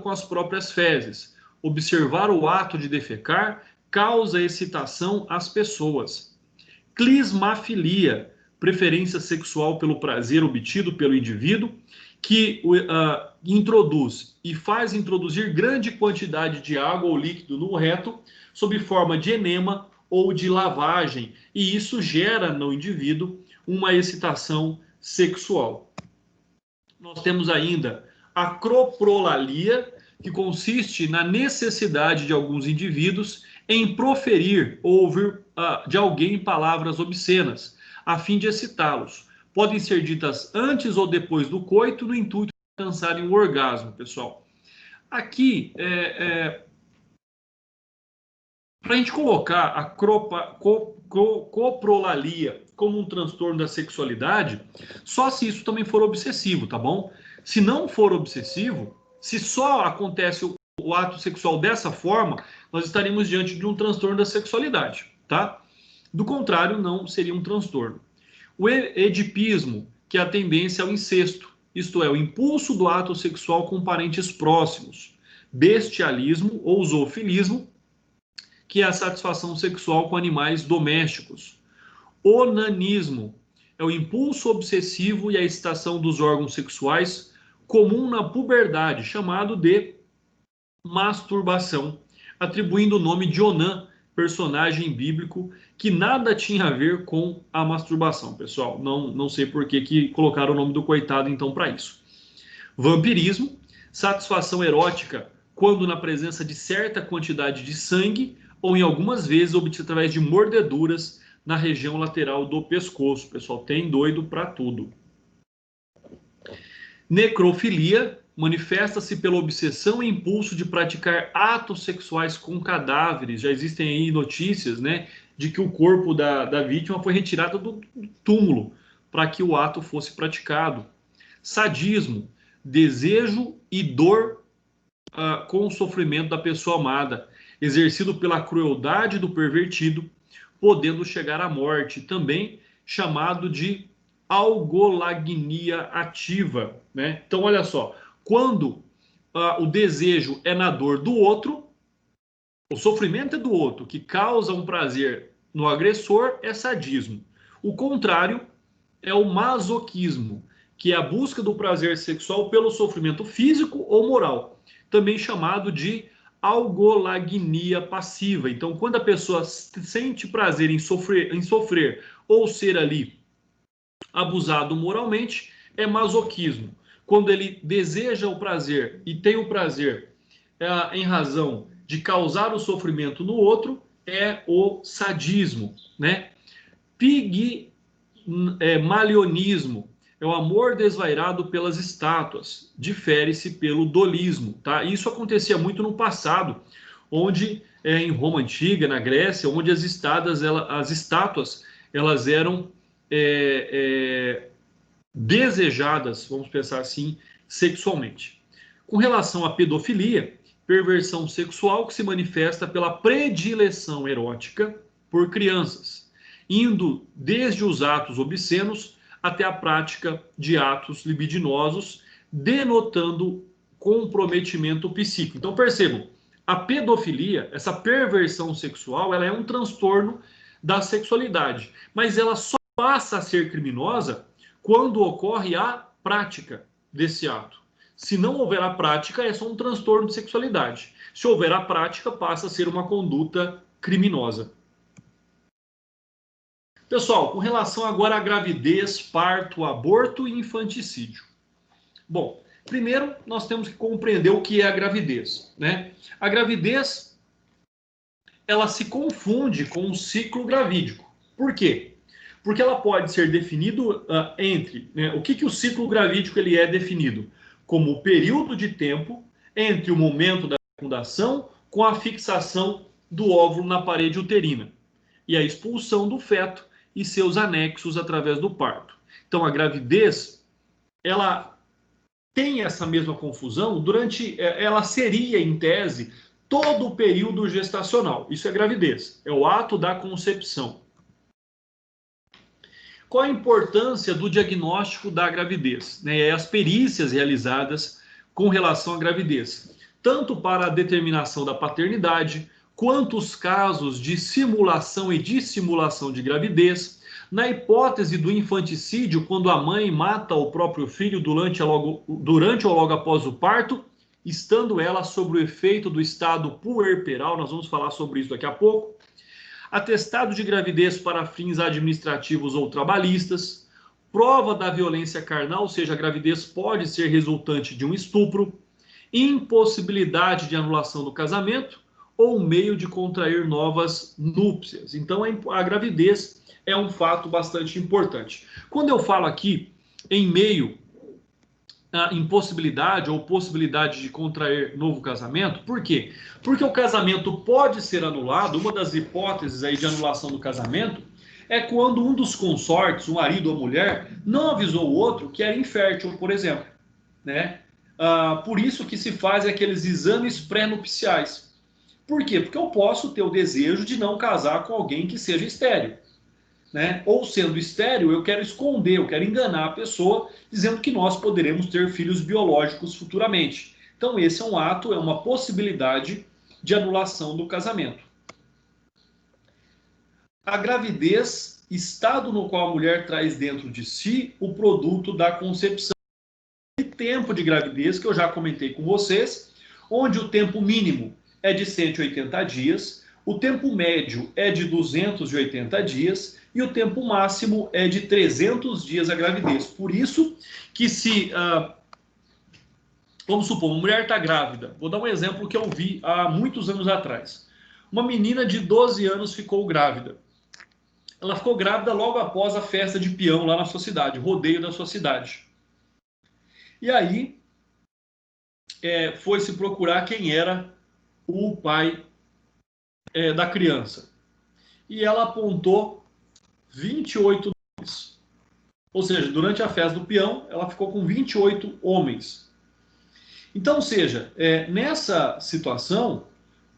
com as próprias fezes. Observar o ato de defecar causa excitação às pessoas. Clismafilia, preferência sexual pelo prazer obtido pelo indivíduo, que introduz e faz introduzir grande quantidade de água ou líquido no reto, sob forma de enema ou de lavagem, e isso gera no indivíduo uma excitação sexual. Nós temos ainda a croprolalia, que consiste na necessidade de alguns indivíduos em proferir ou ouvir de alguém palavras obscenas, a fim de excitá-los. Podem ser ditas antes ou depois do coito, no intuito de alcançarem o orgasmo, pessoal. Aqui, para a gente colocar a coprolalia como um transtorno da sexualidade, só se isso também for obsessivo, tá bom? Se não for obsessivo, se só acontece o ato sexual dessa forma, nós estaríamos diante de um transtorno da sexualidade, tá? Do contrário, não seria um transtorno. O edipismo, que é a tendência ao incesto, isto é, o impulso do ato sexual com parentes próximos. Bestialismo ou zoofilismo, que é a satisfação sexual com animais domésticos. Onanismo é o impulso obsessivo e a excitação dos órgãos sexuais comum na puberdade, chamado de masturbação, atribuindo o nome de Onã, personagem bíblico, que nada tinha a ver com a masturbação, pessoal. Não sei por que colocaram o nome do coitado, então, para isso. Vampirismo, satisfação erótica quando na presença de certa quantidade de sangue ou em algumas vezes obtida através de mordeduras na região lateral do pescoço. Pessoal, tem doido para tudo. Necrofilia manifesta-se pela obsessão e impulso de praticar atos sexuais com cadáveres. Já existem aí notícias, né, de que o corpo da vítima foi retirado do túmulo para que o ato fosse praticado. Sadismo, desejo e dor com o sofrimento da pessoa amada, exercido pela crueldade do pervertido, podendo chegar à morte, também chamado de algolagnia ativa, né? Então, olha só, quando o desejo é na dor do outro, o sofrimento é do outro, que causa um prazer no agressor, é sadismo. O contrário é o masoquismo, que é a busca do prazer sexual pelo sofrimento físico ou moral, também chamado de algolagnia passiva. Então, quando a pessoa sente prazer em sofrer ou ser ali abusado moralmente, é masoquismo. Quando ele deseja o prazer e tem o prazer em razão de causar o sofrimento no outro, é o sadismo, né? Pigmalionismo é o amor desvairado pelas estátuas, difere-se pelo dolismo, tá? Isso acontecia muito no passado, onde em Roma antiga, na Grécia, onde as estátuas elas eram desejadas, vamos pensar assim, sexualmente. Com relação à pedofilia, perversão sexual que se manifesta pela predileção erótica por crianças, indo desde os atos obscenos até a prática de atos libidinosos, denotando comprometimento psíquico. Então percebam, A pedofilia, essa perversão sexual, ela é um transtorno da sexualidade, mas ela só passa a ser criminosa quando ocorre a prática desse ato. Se não houver a prática, é só um transtorno de sexualidade. Se houver a prática, passa a ser uma conduta criminosa. Pessoal, com relação agora à gravidez, parto, aborto e infanticídio. Bom, primeiro nós temos que compreender o que é a gravidez, né? A gravidez, ela se confunde com o ciclo gravídico. Por quê? Porque ela pode ser definido entre, né, o que o ciclo gravídico ele é definido? Como o período de tempo entre o momento da fecundação com a fixação do óvulo na parede uterina e a expulsão do feto e seus anexos através do parto. Então, a gravidez, ela tem essa mesma confusão ela seria, em tese, todo o período gestacional. Isso é gravidez, é o ato da concepção. Qual a importância do diagnóstico da gravidez, né? As perícias realizadas com relação à gravidez, tanto para a determinação da paternidade, quanto os casos de simulação e dissimulação de gravidez, na hipótese do infanticídio, quando a mãe mata o próprio filho durante ou logo após o parto, estando ela sob o efeito do estado puerperal, nós vamos falar sobre isso daqui a pouco. Atestado de gravidez para fins administrativos ou trabalhistas, prova da violência carnal, ou seja, a gravidez pode ser resultante de um estupro, impossibilidade de anulação do casamento ou meio de contrair novas núpcias. Então, a gravidez é um fato bastante importante. Quando eu falo aqui em meio a impossibilidade ou possibilidade de contrair novo casamento, por quê? Porque o casamento pode ser anulado, uma das hipóteses aí de anulação do casamento é quando um dos consortes, o marido ou a mulher, não avisou o outro que era infértil, por exemplo, né? Por isso que se faz aqueles exames pré-nupciais. Por quê? Porque eu posso ter o desejo de não casar com alguém que seja estéril, né? Ou sendo estéril, eu quero esconder, eu quero enganar a pessoa, dizendo que nós poderemos ter filhos biológicos futuramente. Então esse é um ato, é uma possibilidade de anulação do casamento. A gravidez, estado no qual a mulher traz dentro de si o produto da concepção. E tempo de gravidez, que eu já comentei com vocês, onde o tempo mínimo é de 180 dias, o tempo médio é de 280 dias e o tempo máximo é de 300 dias a gravidez. Por isso que vamos supor, uma mulher está grávida. Vou dar um exemplo que eu vi há muitos anos atrás. Uma menina de 12 anos ficou grávida. Ela ficou grávida logo após a festa de peão lá na sua cidade, o rodeio da sua cidade. E aí, foi se procurar quem era o pai da criança. E ela apontou 28 nomes. Ou seja, durante a festa do peão, ela ficou com 28 homens. Então, ou seja, nessa situação,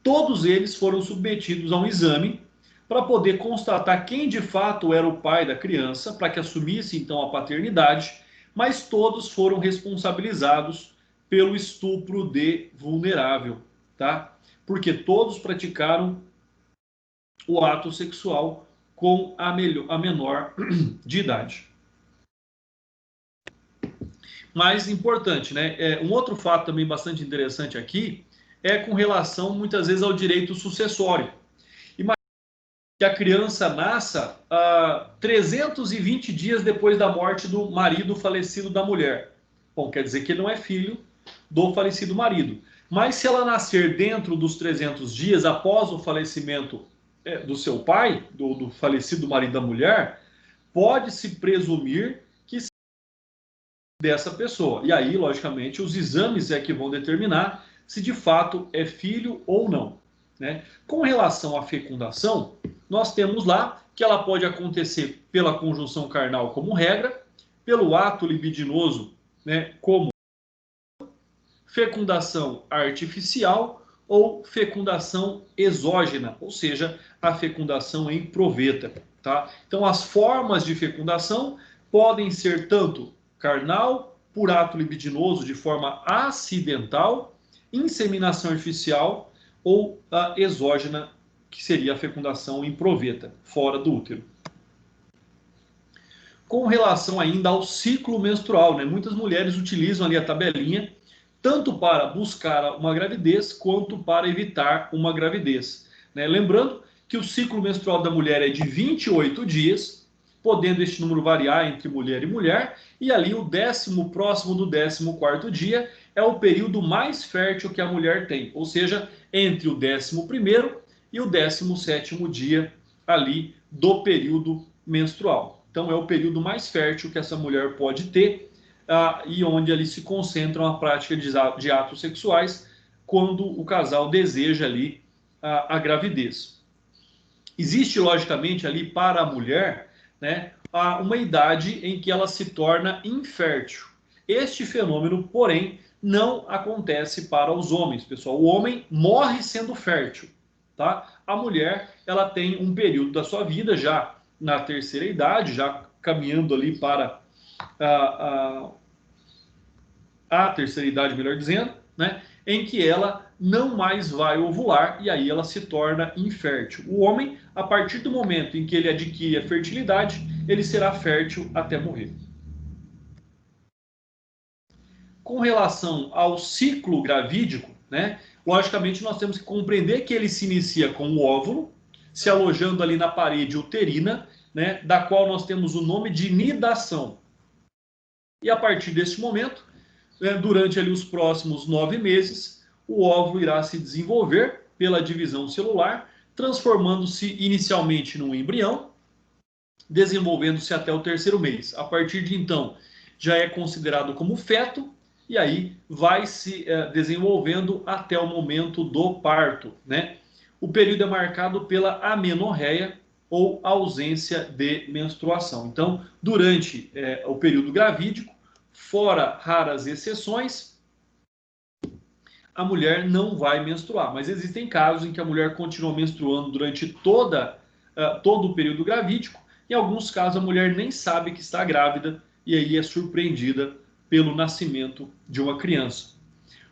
todos eles foram submetidos a um exame para poder constatar quem de fato era o pai da criança, para que assumisse então a paternidade, mas todos foram responsabilizados pelo estupro de vulnerável, tá? Porque todos praticaram o ato sexual com a menor de idade. Mas importante, né? Um outro fato também bastante interessante aqui é com relação, muitas vezes, ao direito sucessório. Imagina que a criança nasça 320 dias depois da morte do marido falecido da mulher. Bom, quer dizer que ele não é filho do falecido marido. Mas se ela nascer dentro dos 300 dias após o falecimento do seu pai, do falecido marido da mulher, pode-se presumir que seja dessa pessoa. E aí, logicamente, os exames é que vão determinar se de fato é filho ou não, né? Com relação à fecundação, nós temos lá que ela pode acontecer pela conjunção carnal como regra, pelo ato libidinoso, né, como fecundação artificial ou fecundação exógena, ou seja, a fecundação em proveta, tá? Então, as formas de fecundação podem ser tanto carnal, por ato libidinoso de forma acidental, inseminação artificial ou a exógena, que seria a fecundação in proveta, fora do útero. Com relação ainda ao ciclo menstrual, né? Muitas mulheres utilizam ali a tabelinha, tanto para buscar uma gravidez, quanto para evitar uma gravidez, né? Lembrando que o ciclo menstrual da mulher é de 28 dias, podendo este número variar entre mulher e mulher, e ali o próximo do 14º dia é o período mais fértil que a mulher tem, ou seja, entre o 11º e o 17º dia ali do período menstrual. Então é o período mais fértil que essa mulher pode ter, e onde ali se concentram a prática de atos sexuais quando o casal deseja ali a gravidez. Existe, logicamente, ali para a mulher, né, uma idade em que ela se torna infértil. Este fenômeno, porém, não acontece para os homens, pessoal. O homem morre sendo fértil, tá? A mulher, ela tem um período da sua vida já na terceira idade, já caminhando ali para a terceira idade, melhor dizendo, né, em que ela não mais vai ovular e aí ela se torna infértil. O homem, a partir do momento em que ele adquire a fertilidade, ele será fértil até morrer. Com relação ao ciclo gravídico, né, logicamente nós temos que compreender que ele se inicia com o óvulo, se alojando ali na parede uterina, né, da qual nós temos o nome de nidação. E a partir deste momento, durante ali os próximos 9 meses, o óvulo irá se desenvolver pela divisão celular, transformando-se inicialmente num embrião, desenvolvendo-se até o 3º mês. A partir de então, já é considerado como feto, e aí vai se desenvolvendo até o momento do parto, né? O período é marcado pela amenorreia, ou ausência de menstruação. Então, durante o período gravídico, fora raras exceções, a mulher não vai menstruar. Mas existem casos em que a mulher continua menstruando durante todo o período gravídico. Em alguns casos, a mulher nem sabe que está grávida e aí é surpreendida pelo nascimento de uma criança.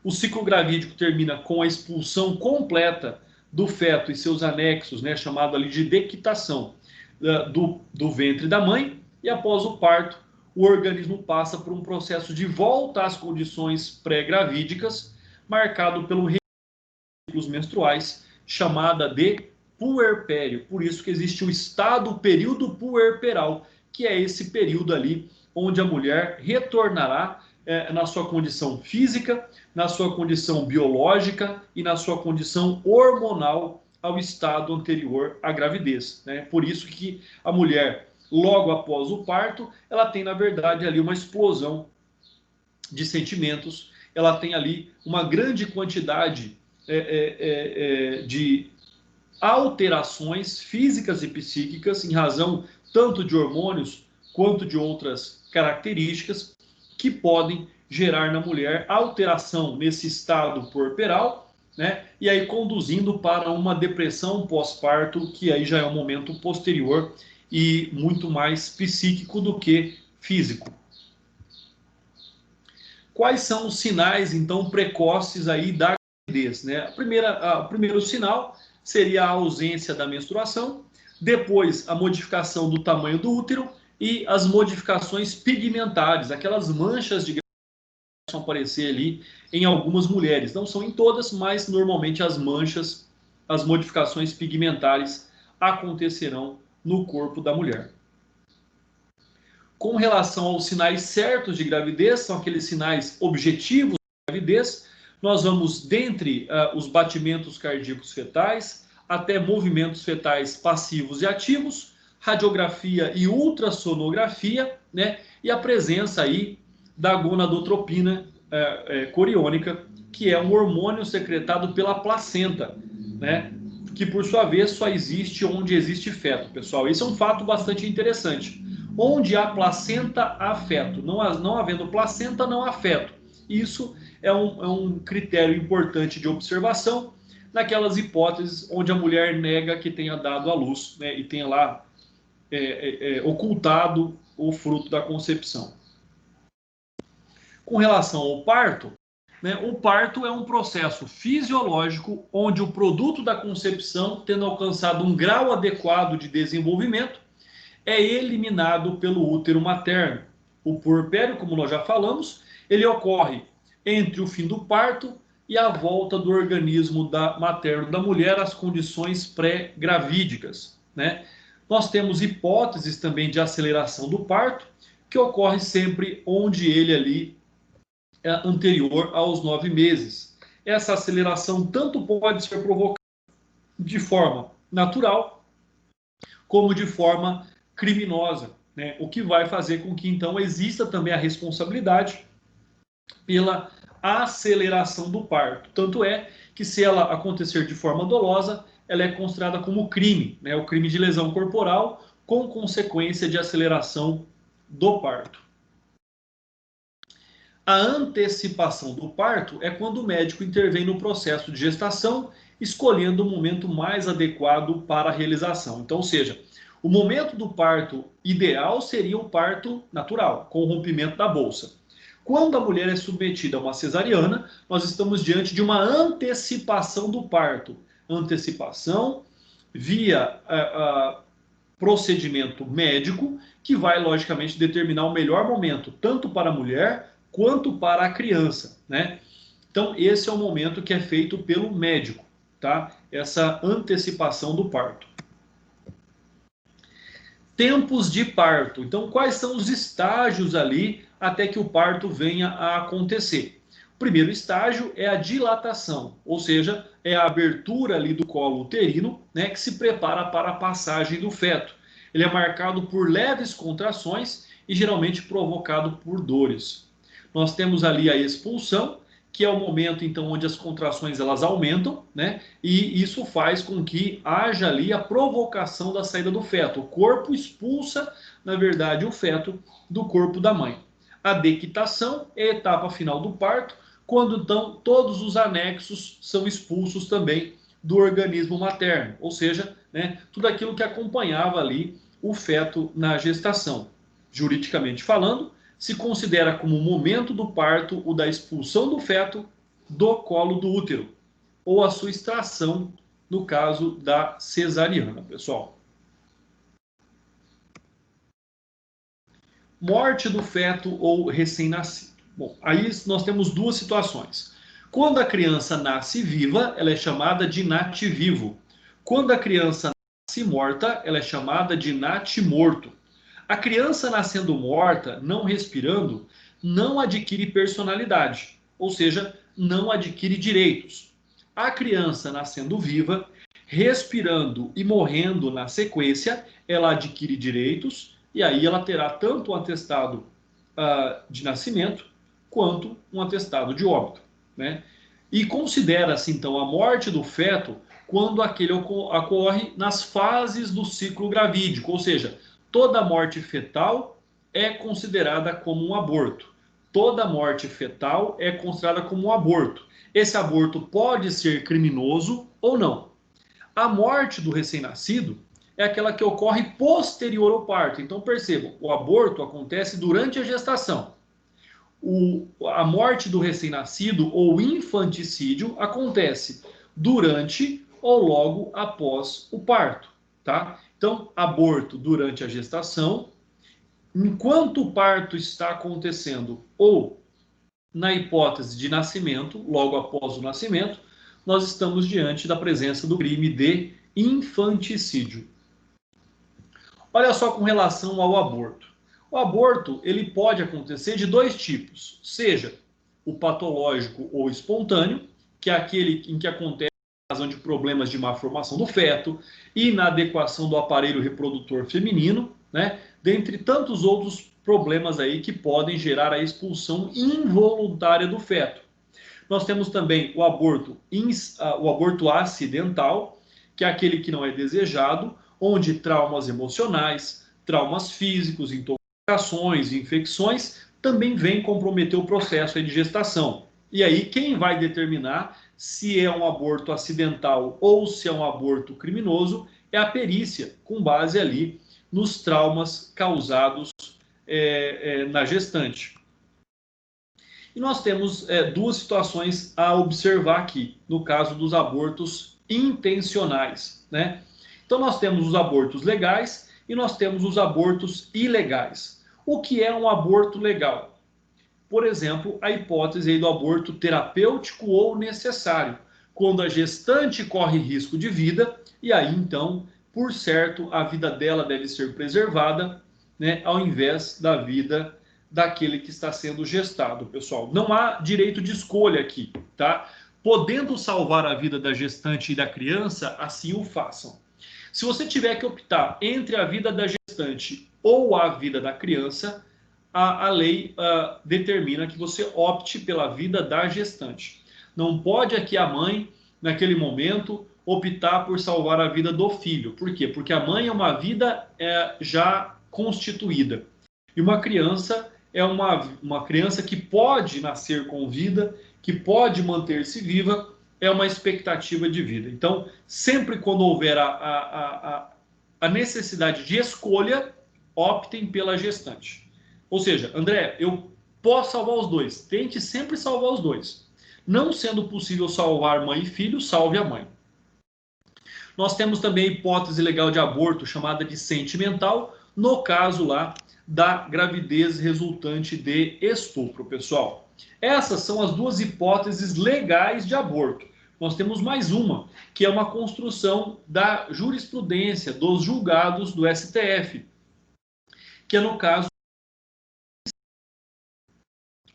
O ciclo gravídico termina com a expulsão completa do feto e seus anexos, né, chamado ali de dequitação, do ventre da mãe, e após o parto, o organismo passa por um processo de volta às condições pré-gravídicas, marcado pelo ciclos menstruais, chamada de puerpério. Por isso que existe o período puerperal, que é esse período ali onde a mulher retornará na sua condição física, na sua condição biológica e na sua condição hormonal ao estado anterior à gravidez, né? Por isso que a mulher, logo após o parto, ela tem, na verdade, ali uma explosão de sentimentos, ela tem ali uma grande quantidade de alterações físicas e psíquicas, em razão tanto de hormônios quanto de outras características, que podem gerar na mulher alteração nesse estado puerperal, né? E aí conduzindo para uma depressão pós-parto, que aí já é um momento posterior e muito mais psíquico do que físico. Quais são os sinais, então, precoces aí da gravidez, né? O primeiro sinal seria a ausência da menstruação, depois a modificação do tamanho do útero e as modificações pigmentares, aquelas manchas de gravidez que vão aparecer ali em algumas mulheres. Não são em todas, mas normalmente as manchas, as modificações pigmentares acontecerão no corpo da mulher. Com relação aos sinais certos de gravidez, são aqueles sinais objetivos de gravidez, nós vamos dentre os batimentos cardíacos fetais, até movimentos fetais passivos e ativos, radiografia e ultrassonografia, né? E a presença aí da gonadotropina coriônica, que é um hormônio secretado pela placenta, né? Que por sua vez só existe onde existe feto, pessoal. Isso é um fato bastante interessante. Onde há placenta, há feto. Não havendo placenta, não há feto. Isso é um critério importante de observação naquelas hipóteses onde a mulher nega que tenha dado à luz, né, e tenha lá ocultado o fruto da concepção. Com relação ao parto, né, o parto é um processo fisiológico onde o produto da concepção, tendo alcançado um grau adequado de desenvolvimento, é eliminado pelo útero materno. O puerpério, como nós já falamos, ele ocorre entre o fim do parto e a volta do organismo materno da mulher às condições pré-gravídicas, né? Nós temos hipóteses também de aceleração do parto, que ocorre sempre onde ele ali é anterior aos 9 meses. Essa aceleração tanto pode ser provocada de forma natural, como de forma criminosa, né? O que vai fazer com que, então, exista também a responsabilidade pela aceleração do parto. Tanto é que, se ela acontecer de forma dolosa, ela é considerada como crime, né? O crime de lesão corporal com consequência de aceleração do parto. A antecipação do parto é quando o médico intervém no processo de gestação, escolhendo o momento mais adequado para a realização. Então, ou seja, o momento do parto ideal seria o parto natural, com o rompimento da bolsa. Quando a mulher é submetida a uma cesariana, nós estamos diante de uma antecipação do parto. Antecipação via procedimento médico, que vai, logicamente, determinar o melhor momento, tanto para a mulher quanto para a criança, né? Então, esse é o momento que é feito pelo médico, tá? Essa antecipação do parto. Tempos de parto. Então, quais são os estágios ali até que o parto venha a acontecer? O primeiro estágio é a dilatação, ou seja, é a abertura ali do colo uterino, né, que se prepara para a passagem do feto. Ele é marcado por leves contrações e geralmente provocado por dores. Nós temos ali a expulsão, que é o momento então onde as contrações elas aumentam, né? E isso faz com que haja ali a provocação da saída do feto. O corpo expulsa, na verdade, o feto do corpo da mãe. A dequitação é a etapa final do parto, quando então todos os anexos são expulsos também do organismo materno, ou seja, né, tudo aquilo que acompanhava ali o feto na gestação. Juridicamente falando, se considera como momento do parto o da expulsão do feto do colo do útero, ou a sua extração, no caso da cesariana, pessoal. Morte do feto ou recém-nascido. Bom, aí nós temos duas situações. Quando a criança nasce viva, ela é chamada de nativivo. Quando a criança nasce morta, ela é chamada de natimorto. A criança nascendo morta, não respirando, não adquire personalidade, ou seja, não adquire direitos. A criança nascendo viva, respirando e morrendo na sequência, ela adquire direitos e aí ela terá tanto um atestado de nascimento quanto um atestado de óbito, né? E considera-se então a morte do feto quando aquele ocorre nas fases do ciclo gravídico, ou seja, toda morte fetal é considerada como um aborto. Toda morte fetal é considerada como um aborto. Esse aborto pode ser criminoso ou não. A morte do recém-nascido é aquela que ocorre posterior ao parto. Então percebam, o aborto acontece durante a gestação. A morte do recém-nascido ou infanticídio acontece durante ou logo após o parto, tá? Então, aborto durante a gestação, enquanto o parto está acontecendo ou na hipótese de nascimento, logo após o nascimento, nós estamos diante da presença do crime de infanticídio. Olha só com relação ao aborto. O aborto ele pode acontecer de dois tipos, seja o patológico ou espontâneo, que é aquele em que acontece em razão de problemas de malformação do feto, inadequação do aparelho reprodutor feminino, né? Dentre tantos outros problemas aí que podem gerar a expulsão involuntária do feto. Nós temos também o aborto acidental, que é aquele que não é desejado, onde traumas emocionais, traumas físicos, intoxicações, infecções, também vêm comprometer o processo de gestação. E aí quem vai determinar se é um aborto acidental ou se é um aborto criminoso é a perícia, com base ali nos traumas causados na gestante. E nós temos duas situações a observar aqui, no caso dos abortos intencionais, né? Então nós temos os abortos legais e nós temos os abortos ilegais. O que é um aborto legal? Por exemplo, a hipótese aí do aborto terapêutico ou necessário, quando a gestante corre risco de vida e aí então, por certo, a vida dela deve ser preservada, né, ao invés da vida daquele que está sendo gestado, pessoal. Não há direito de escolha aqui, tá? Podendo salvar a vida da gestante e da criança, assim o façam. Se você tiver que optar entre a vida da gestante ou a vida da criança, a lei determina que você opte pela vida da gestante. Não pode aqui a mãe, naquele momento, optar por salvar a vida do filho. Por quê? Porque a mãe é uma vida já constituída. E uma criança é uma criança que pode nascer com vida, que pode manter-se viva, é uma expectativa de vida. Então, sempre quando houver a necessidade de escolha, optem pela gestante. Ou seja, André, eu posso salvar os dois. Tente sempre salvar os dois. Não sendo possível salvar mãe e filho, salve a mãe. Nós temos também a hipótese legal de aborto, chamada de sentimental, no caso lá da gravidez resultante de estupro, pessoal. Essas são as duas hipóteses legais de aborto. Nós temos mais uma, que é uma construção da jurisprudência, dos julgados do STF, que é no caso,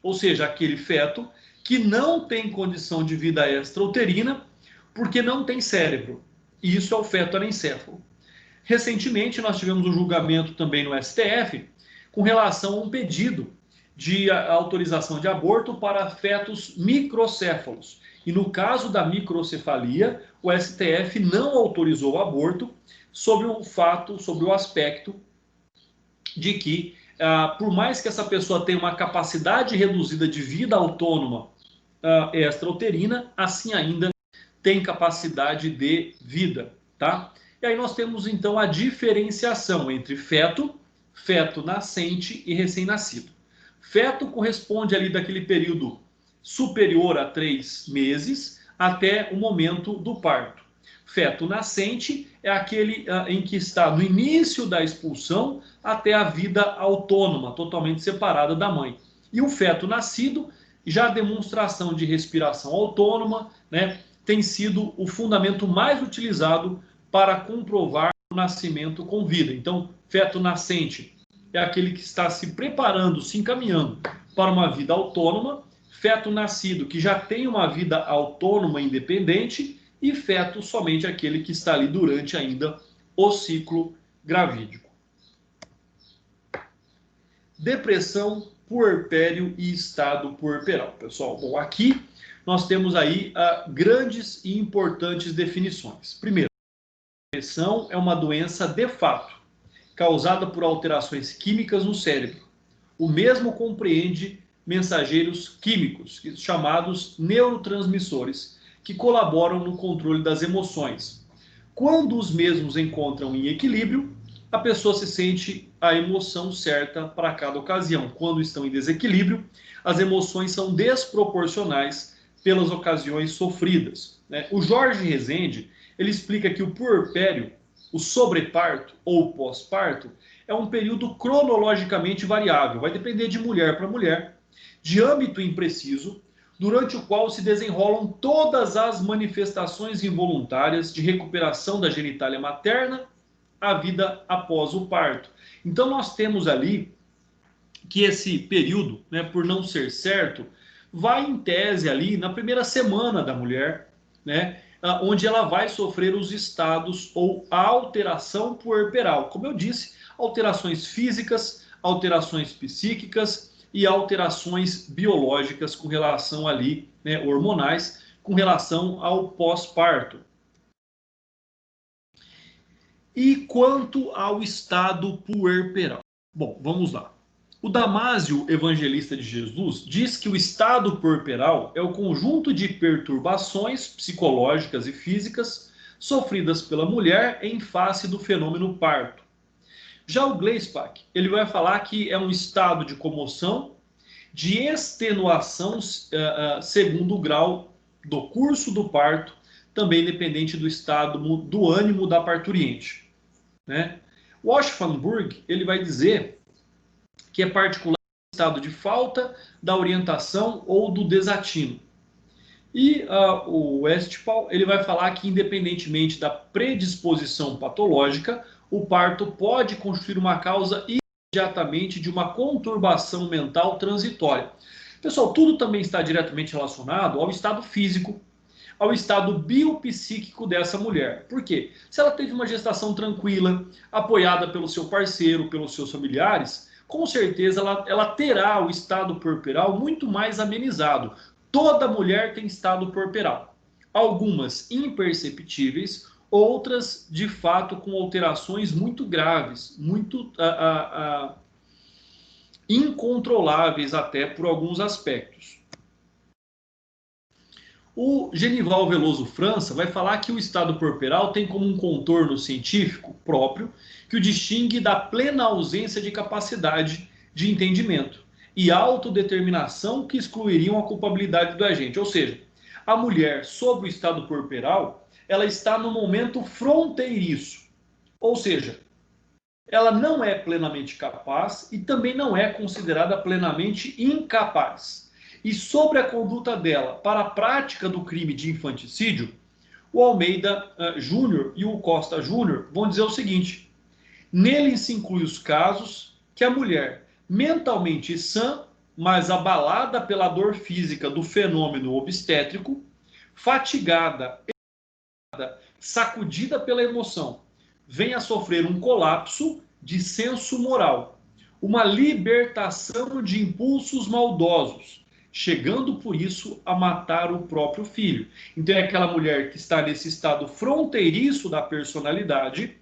ou seja, aquele feto que não tem condição de vida extrauterina porque não tem cérebro. E isso é o feto anencefalo. Recentemente, nós tivemos um julgamento também no STF com relação a um pedido de autorização de aborto para fetos microcéfalos. E no caso da microcefalia, o STF não autorizou o aborto sobre o aspecto de que, por mais que essa pessoa tenha uma capacidade reduzida de vida autônoma extrauterina, assim ainda tem capacidade de vida, tá? E aí nós temos então a diferenciação entre feto, feto nascente e recém-nascido. Feto corresponde ali daquele período superior a 3 meses até o momento do parto. Feto nascente é aquele em que está no início da expulsão até a vida autônoma, totalmente separada da mãe. E o feto nascido, já a demonstração de respiração autônoma, né, tem sido o fundamento mais utilizado para comprovar o nascimento com vida. Então, feto nascente é aquele que está se preparando, se encaminhando para uma vida autônoma, feto nascido que já tem uma vida autônoma independente e feto somente aquele que está ali durante ainda o ciclo gravídico. Depressão, puerpério e estado puerperal. Pessoal, bom, aqui nós temos aí grandes e importantes definições. Primeiro, a depressão é uma doença de fato, causada por alterações químicas no cérebro. O mesmo compreende mensageiros químicos, chamados neurotransmissores, que colaboram no controle das emoções. Quando os mesmos encontram em equilíbrio, a pessoa se sente a emoção certa para cada ocasião. Quando estão em desequilíbrio, as emoções são desproporcionais pelas ocasiões sofridas, né? O Jorge Rezende, ele explica que o puerpério, o sobreparto ou pós-parto, é um período cronologicamente variável, vai depender de mulher para mulher, de âmbito impreciso, durante o qual se desenrolam todas as manifestações involuntárias de recuperação da genitália materna à vida após o parto. Então nós temos ali que esse período, né, por não ser certo, vai em tese ali na primeira semana da mulher, né, onde ela vai sofrer os estados ou a alteração puerperal. Como eu disse, alterações físicas, alterações psíquicas e alterações biológicas com relação ali, né, hormonais, com relação ao pós-parto. E quanto ao estado puerperal? Bom, vamos lá. O Damásio, evangelista de Jesus, diz que o estado puerperal é o conjunto de perturbações psicológicas e físicas sofridas pela mulher em face do fenômeno parto. Já o Gleisbach, ele vai falar que é um estado de comoção, de extenuação segundo o grau do curso do parto, também dependente do estado do ânimo da parturiente, né? O Washingtonburg, ele vai dizer que é particular o estado de falta da orientação ou do desatino. E o Westphal, ele vai falar que, independentemente da predisposição patológica, o parto pode constituir uma causa imediatamente de uma conturbação mental transitória. Pessoal, tudo também está diretamente relacionado ao estado físico, ao estado biopsíquico dessa mulher. Por quê? Se ela teve uma gestação tranquila, apoiada pelo seu parceiro, pelos seus familiares, com certeza ela terá o estado puerperal muito mais amenizado. Toda mulher tem estado puerperal. Algumas imperceptíveis, outras de fato com alterações muito graves, muito incontroláveis até por alguns aspectos. O Genival Veloso França vai falar que o estado puerperal tem como um contorno científico próprio que o distingue da plena ausência de capacidade de entendimento e autodeterminação que excluiriam a culpabilidade do agente. Ou seja, a mulher sob o estado puerperal, ela está no momento fronteiriço. Ou seja, ela não é plenamente capaz e também não é considerada plenamente incapaz. E sobre a conduta dela para a prática do crime de infanticídio, o Almeida Júnior e o Costa Júnior vão dizer o seguinte: nele se inclui os casos que a mulher, mentalmente sã, mas abalada pela dor física do fenômeno obstétrico, fatigada, sacudida pela emoção, vem a sofrer um colapso de senso moral, uma libertação de impulsos maldosos, chegando por isso a matar o próprio filho. Então é aquela mulher que está nesse estado fronteiriço da personalidade,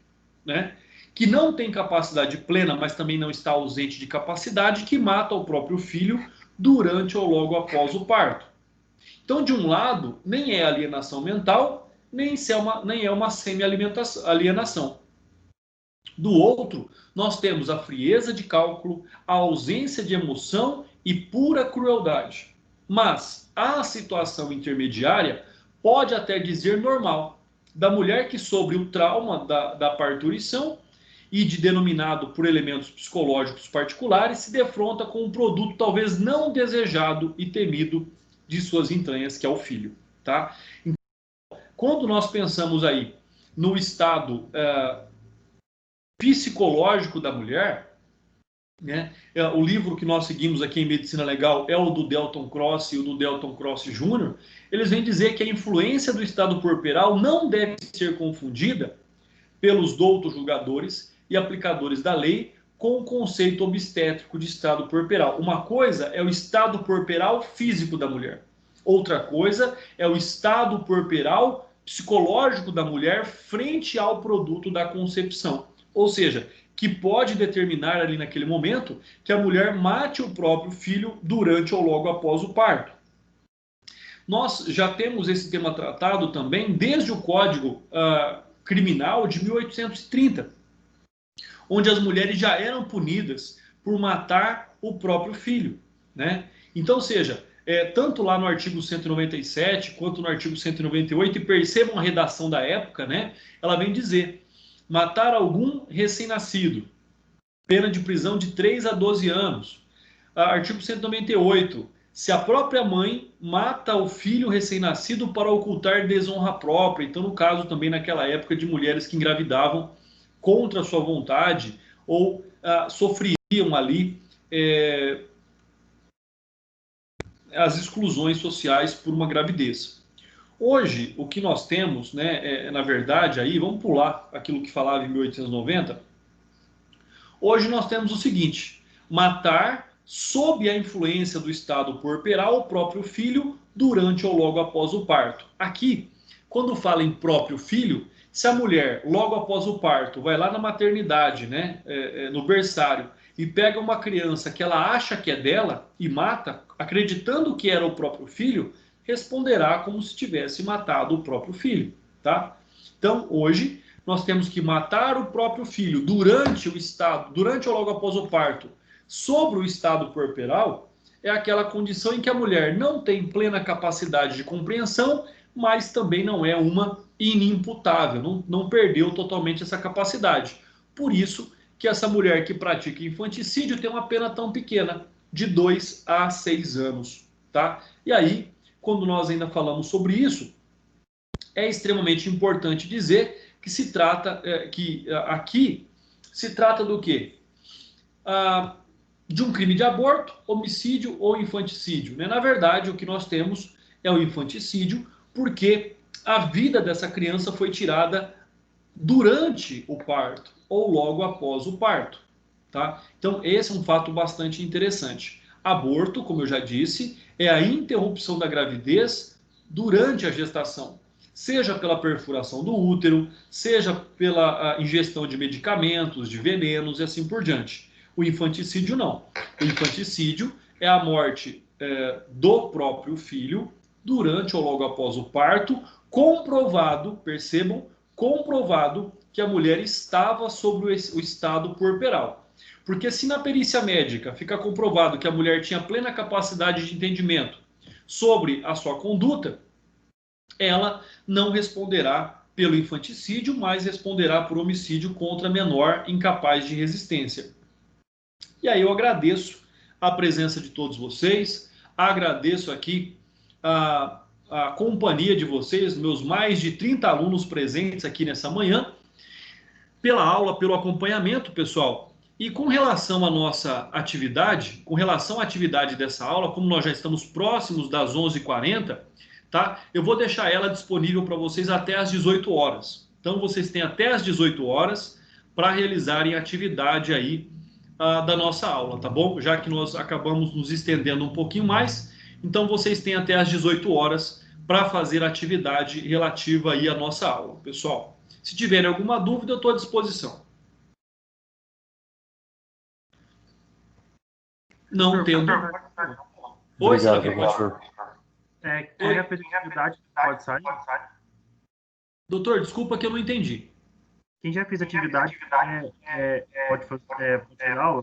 né, que não tem capacidade plena, mas também não está ausente de capacidade, que mata o próprio filho durante ou logo após o parto. Então, de um lado, nem é alienação mental, nem é uma semi-alienação. Do outro, nós temos a frieza de cálculo, a ausência de emoção e pura crueldade. Mas a situação intermediária pode até dizer normal, da mulher que sobre o trauma da parturição e de denominado por elementos psicológicos particulares, se defronta com um produto talvez não desejado e temido de suas entranhas, que é o filho. Tá? Então, quando nós pensamos aí no estado psicológico da mulher, né, o livro que nós seguimos aqui em Medicina Legal é o do Delton Cross e o do Delton Cross Jr., eles vêm dizer que a influência do estado puerperal não deve ser confundida pelos doutos julgadores e aplicadores da lei com o conceito obstétrico de estado puerperal. Uma coisa é o estado puerperal físico da mulher. Outra coisa é o estado puerperal psicológico da mulher frente ao produto da concepção. Ou seja, que pode determinar ali naquele momento que a mulher mate o próprio filho durante ou logo após o parto. Nós já temos esse tema tratado também desde o Código Criminal de 1830, onde as mulheres já eram punidas por matar o próprio filho, né? Então, ou seja, tanto lá no artigo 197 quanto no artigo 198, e percebam a redação da época, né? Ela vem dizer: matar algum recém-nascido, pena de prisão de 3 a 12 anos. Artigo 198, se a própria mãe mata o filho recém-nascido para ocultar desonra própria. Então, no caso também naquela época de mulheres que engravidavam contra a sua vontade ou sofriam ali as exclusões sociais por uma gravidez. Hoje, o que nós temos, né, na verdade, aí, vamos pular aquilo que falava em 1890. Hoje nós temos o seguinte: matar sob a influência do estado puerperal o próprio filho durante ou logo após o parto. Aqui, quando fala em próprio filho, se a mulher, logo após o parto, vai lá na maternidade, né, no berçário, e pega uma criança que ela acha que é dela e mata, acreditando que era o próprio filho, responderá como se tivesse matado o próprio filho, tá? Então, hoje, nós temos que matar o próprio filho durante ou logo após o parto, sobre o estado puerperal, é aquela condição em que a mulher não tem plena capacidade de compreensão, mas também não é uma inimputável, não perdeu totalmente essa capacidade. Por isso que essa mulher que pratica infanticídio tem uma pena tão pequena, de 2 a 6 anos, tá? E aí, quando nós ainda falamos sobre isso, é extremamente importante dizer que se trata, aqui se trata do quê? De um crime de aborto, homicídio ou infanticídio, né? Na verdade, o que nós temos é o infanticídio, porque a vida dessa criança foi tirada durante o parto ou logo após o parto, tá? Então, esse é um fato bastante interessante. Aborto, como eu já disse, é a interrupção da gravidez durante a gestação, seja pela perfuração do útero, seja pela ingestão de medicamentos, de venenos e assim por diante. O infanticídio não. O infanticídio é a morte do próprio filho durante ou logo após o parto, comprovado, percebam, comprovado que a mulher estava sobre o estado puerperal. Porque se na perícia médica fica comprovado que a mulher tinha plena capacidade de entendimento sobre a sua conduta, ela não responderá pelo infanticídio, mas responderá por homicídio contra menor incapaz de resistência. E aí eu agradeço a presença de todos vocês, agradeço aqui a companhia de vocês, meus mais de 30 alunos presentes aqui nessa manhã, pela aula, pelo acompanhamento, pessoal. E com relação à nossa atividade, com relação à atividade dessa aula, como nós já estamos próximos das 11h40, tá? Eu vou deixar ela disponível para vocês até às 18 horas. Então vocês têm até às 18 horas para realizarem a atividade aí da nossa aula, tá bom? Já que nós acabamos nos estendendo um pouquinho mais, então vocês têm até às 18 horas para fazer a atividade relativa aí à nossa aula, pessoal. Se tiverem alguma dúvida, eu estou à disposição. Não tendo... Oi, Obrigado, professor. Quem já fez atividade pode sair? Doutor, desculpa que eu não entendi. Quem já fez atividade pode tirar aula?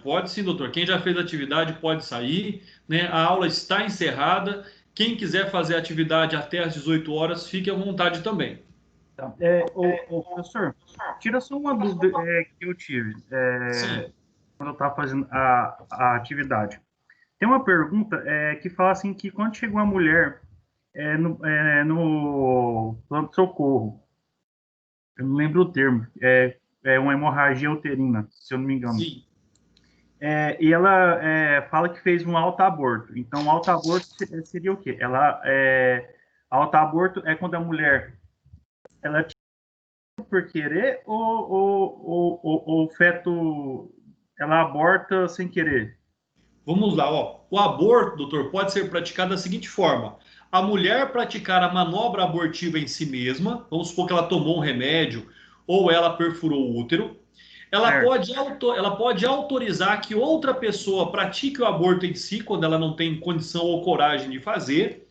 Pode sim, doutor. Quem já fez atividade pode sair, né? A aula está encerrada. Quem quiser fazer atividade até às 18 horas, fique à vontade também. Tá. Professor, tira só uma dúvida que eu tive quando eu estava fazendo a atividade. Tem uma pergunta que fala assim que quando chega uma mulher no pronto-socorro, eu não lembro o termo, é uma hemorragia uterina, se eu não me engano. Sim. E ela fala que fez um autoaborto. Então, autoaborto seria o quê? Autoaborto é quando a mulher ela tira por querer ou o feto ela aborta sem querer? Vamos lá, ó. O aborto, doutor, pode ser praticado da seguinte forma: a mulher praticar a manobra abortiva em si mesma, vamos supor que ela tomou um remédio ou ela perfurou o útero, ela pode autorizar que outra pessoa pratique o aborto em si, quando ela não tem condição ou coragem de fazer,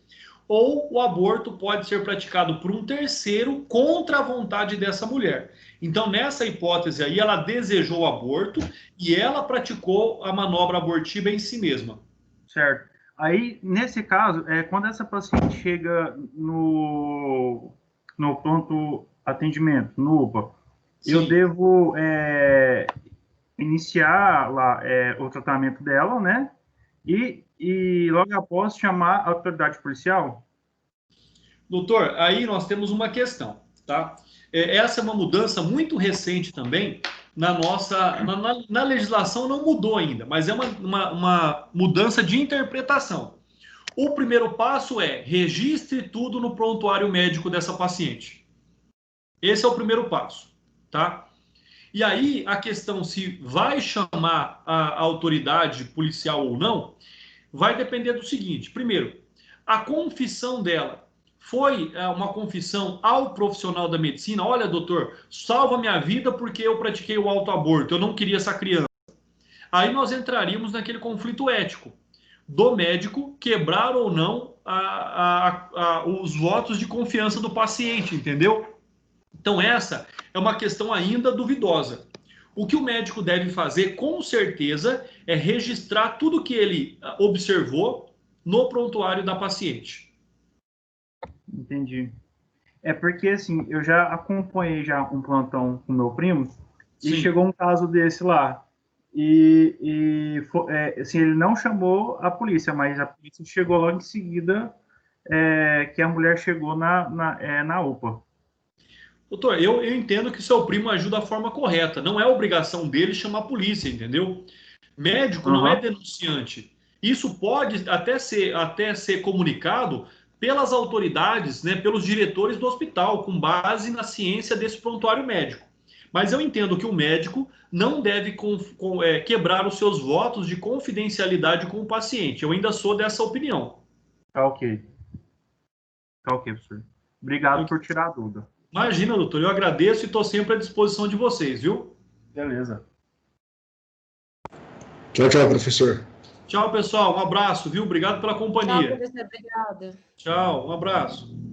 ou o aborto pode ser praticado por um terceiro contra a vontade dessa mulher. Então, nessa hipótese aí, ela desejou o aborto e ela praticou a manobra abortiva em si mesma. Certo. Aí, nesse caso, quando essa paciente chega no pronto atendimento, no UPA, Sim. eu devo iniciar lá o tratamento dela, né? E logo após chamar a autoridade policial? Doutor, aí nós temos uma questão, tá? Essa é uma mudança muito recente também na nossa... Na legislação não mudou ainda, mas é uma mudança de interpretação. O primeiro passo é registre tudo no prontuário médico dessa paciente. Esse é o primeiro passo, tá? E aí a questão se vai chamar a autoridade policial ou não, vai depender do seguinte: primeiro, a confissão dela foi uma confissão ao profissional da medicina: olha, doutor, salva minha vida porque eu pratiquei o autoaborto, eu não queria essa criança. Aí nós entraríamos naquele conflito ético do médico quebrar ou não os votos de confiança do paciente, entendeu? Então essa é uma questão ainda duvidosa. O que o médico deve fazer, com certeza, é registrar tudo que ele observou no prontuário da paciente. Entendi. É porque, assim, eu já acompanhei já um plantão com meu primo e Sim. chegou um caso desse lá. Assim, ele não chamou a polícia, mas a polícia chegou logo em seguida que a mulher chegou na UPA. Doutor, eu entendo que seu primo ajuda da forma correta. Não é obrigação dele chamar a polícia, entendeu? Médico não é Aham. denunciante. Isso pode até ser comunicado pelas autoridades, né, pelos diretores do hospital, com base na ciência desse prontuário médico. Mas eu entendo que o médico não deve quebrar os seus votos de confidencialidade com o paciente. Eu ainda sou dessa opinião. Tá ok. Tá ok, professor. Obrigado por tirar a dúvida. Imagina, doutor, eu agradeço e estou sempre à disposição de vocês, viu? Beleza. Tchau, tchau, professor. Tchau, pessoal. Um abraço, viu? Obrigado pela Tchau, companhia. professor. Obrigada. Tchau, um abraço.